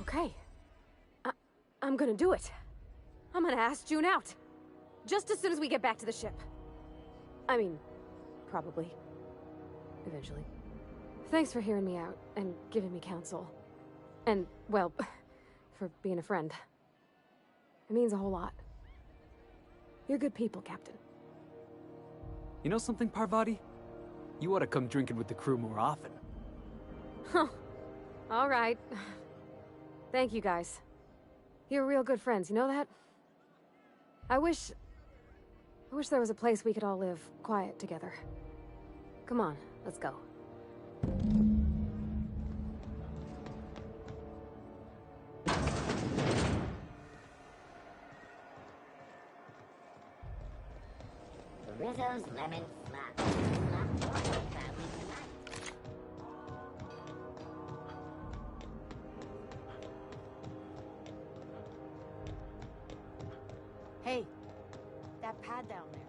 Okay. I'm gonna do it. I'm gonna ask June out. Just as soon as we get back to the ship. I mean, probably. Eventually. Thanks for hearing me out and giving me counsel. And, well, for being a friend. It means a whole lot. You're good people, Captain. You know something, Parvati? You ought to come drinking with the crew more often. Huh. All right. Thank you, guys. You're real good friends, you know that? I wish there was a place we could all live quiet together. Come on, let's go. Rizzo's Lemon Slap. Slap your family tonight. Hey, that pad down there.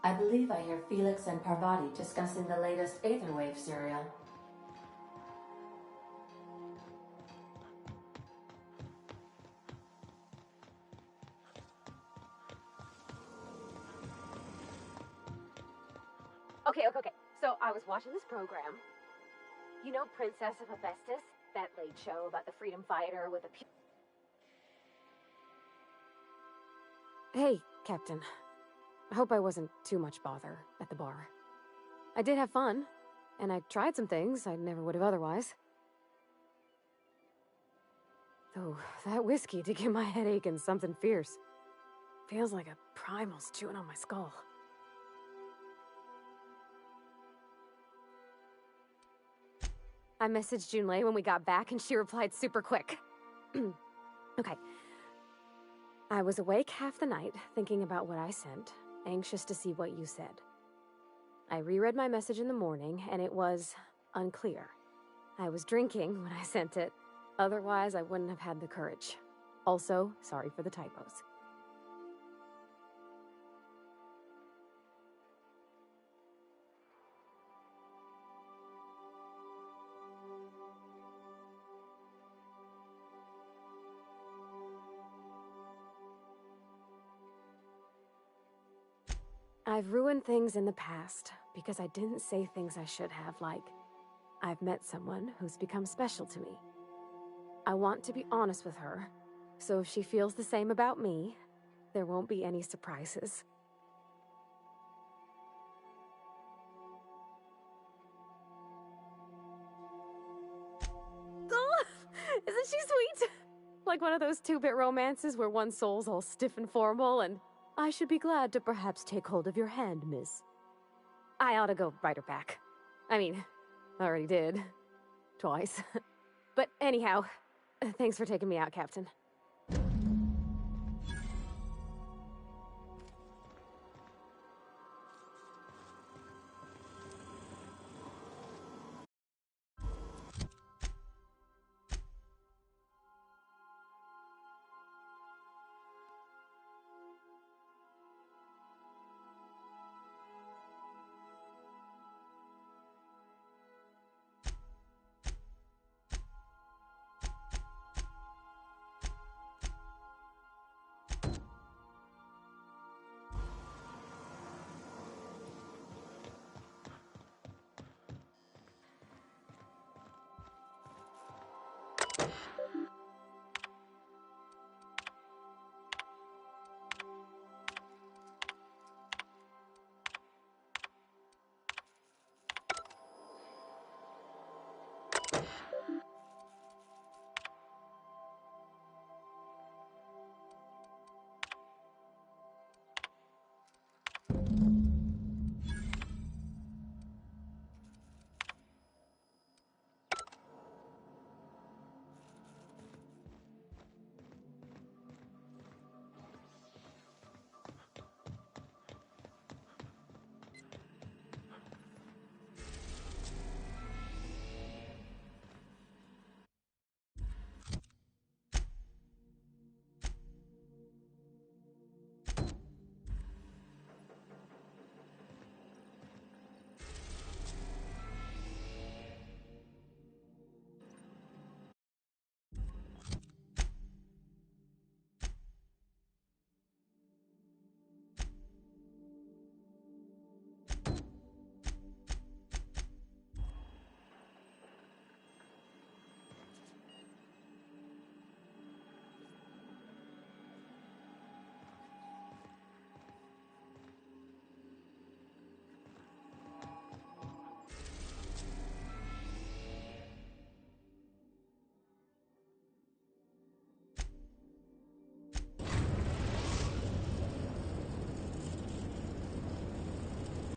I believe I hear Felix and Parvati discussing the latest Aetherwave serial. Okay. So I was watching this program. You know Princess of Hephaestus? That late show about the freedom fighter with a... Hey, Captain. I hope I wasn't too much bother at the bar. I did have fun, and I tried some things I never would have otherwise. Though, that whiskey did give my head aching something fierce. Feels like a primal's chewing on my skull. I messaged Junlei when we got back, and she replied super quick. Okay. I was awake half the night, thinking about what I sent, anxious to see what you said. I reread my message in the morning, and it was unclear. I was drinking when I sent it. Otherwise, I wouldn't have had the courage. Also, sorry for the typos. I've ruined things in the past because I didn't say things I should have, like, I've met someone who's become special to me. I want to be honest with her, so if she feels the same about me, there won't be any surprises. Oh, isn't she sweet? Like one of those two-bit romances where one soul's all stiff and formal and, I should be glad to perhaps take hold of your hand, miss. I ought to go write her back. I mean, I already did. Twice. But anyhow, thanks for taking me out, Captain.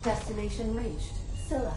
Destination reached. Scylla.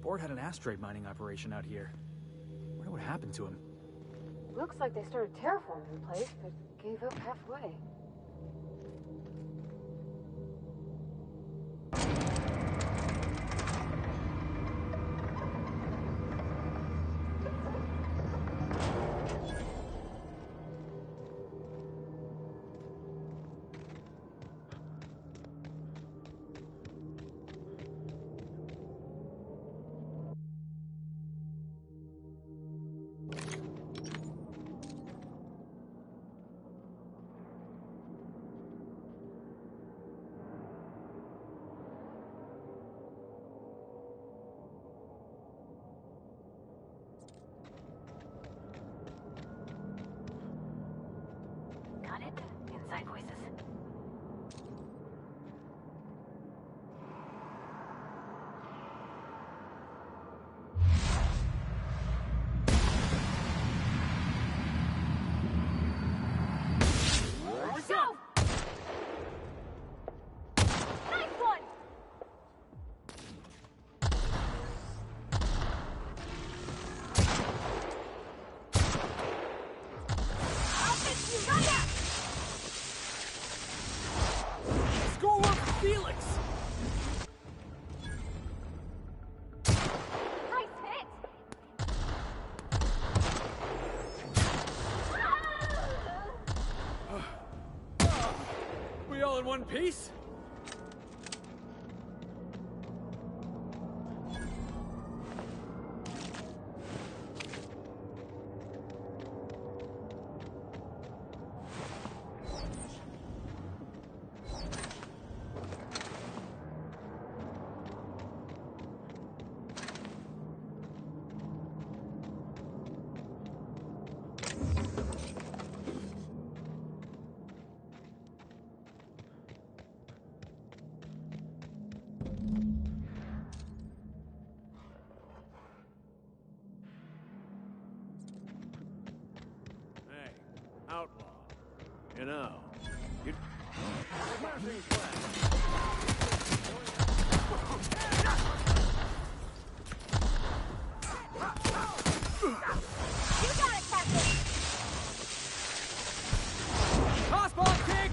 Board had an asteroid mining operation out here. I wonder what happened to him. Looks like they started terraforming the place, but gave up halfway. Inside voices. Go! Nice one! I'll fix you right now! Schoolwork for Felix! Nice hit! We all in one piece? Outlaw. You know, you... You got it, Captain! Tossball kick!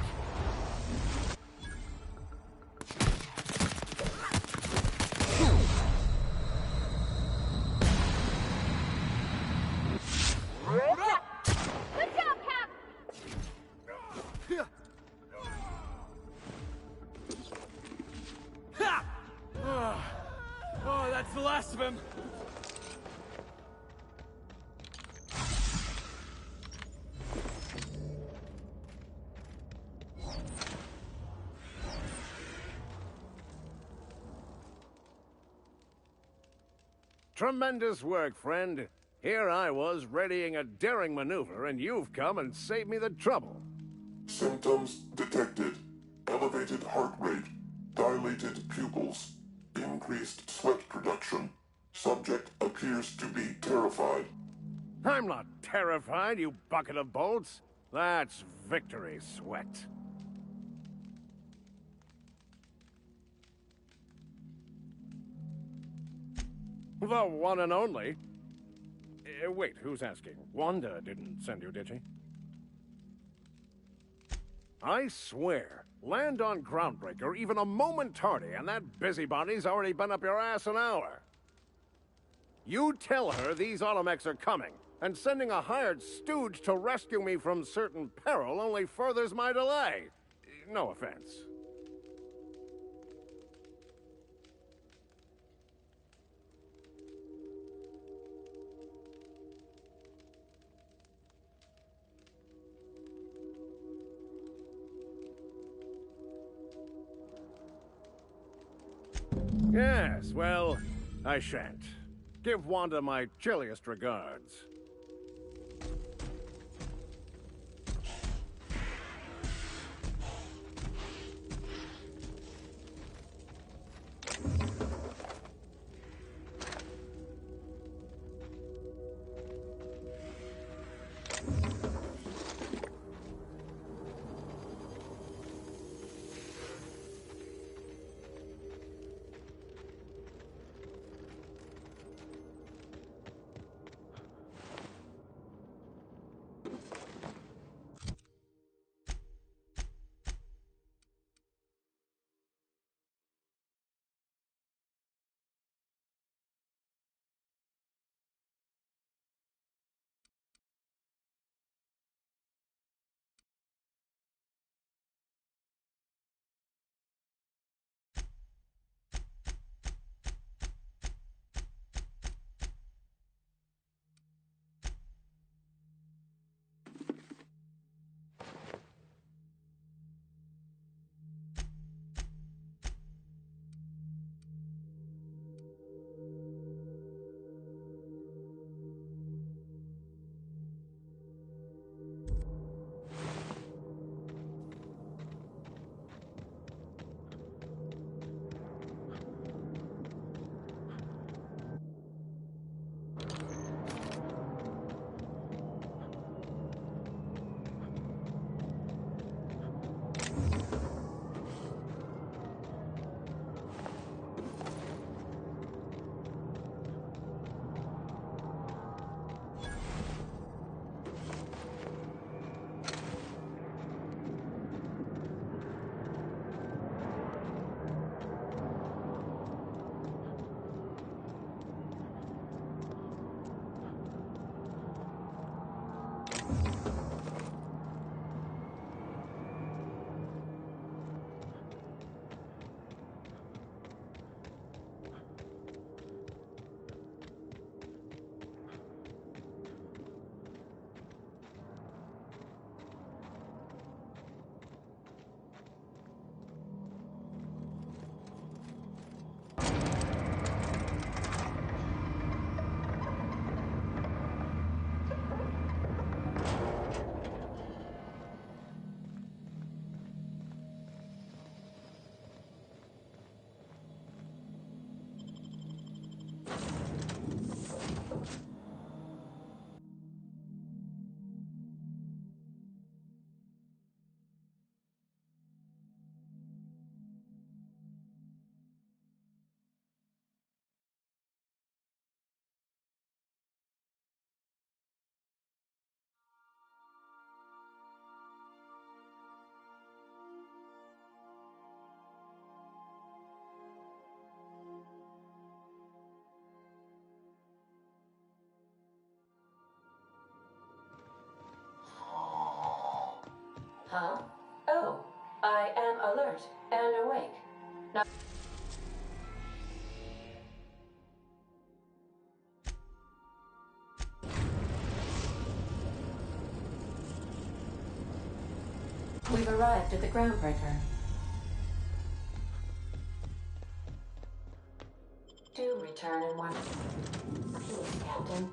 Good job, Cap! Ha! Oh, that's the last of him. Tremendous work, friend. Here I was readying a daring maneuver, and you've come and saved me the trouble. Symptoms detected. Elevated heart rate, dilated pupils, increased sweat production. Subject appears to be terrified. I'm not terrified, you bucket of bolts. That's victory sweat. The one and only. Wait, who's asking? Wanda didn't send you, did she? I swear, land on Groundbreaker even a moment tardy, and that busybody's already been up your ass an hour. You tell her these automechs are coming, and sending a hired stooge to rescue me from certain peril only furthers my delay. No offense. Yes, well, I shan't. Give Wanda my chilliest regards. Huh? Oh, I am alert and awake. Now we've arrived at the Groundbreaker. Do return in one piece, Captain.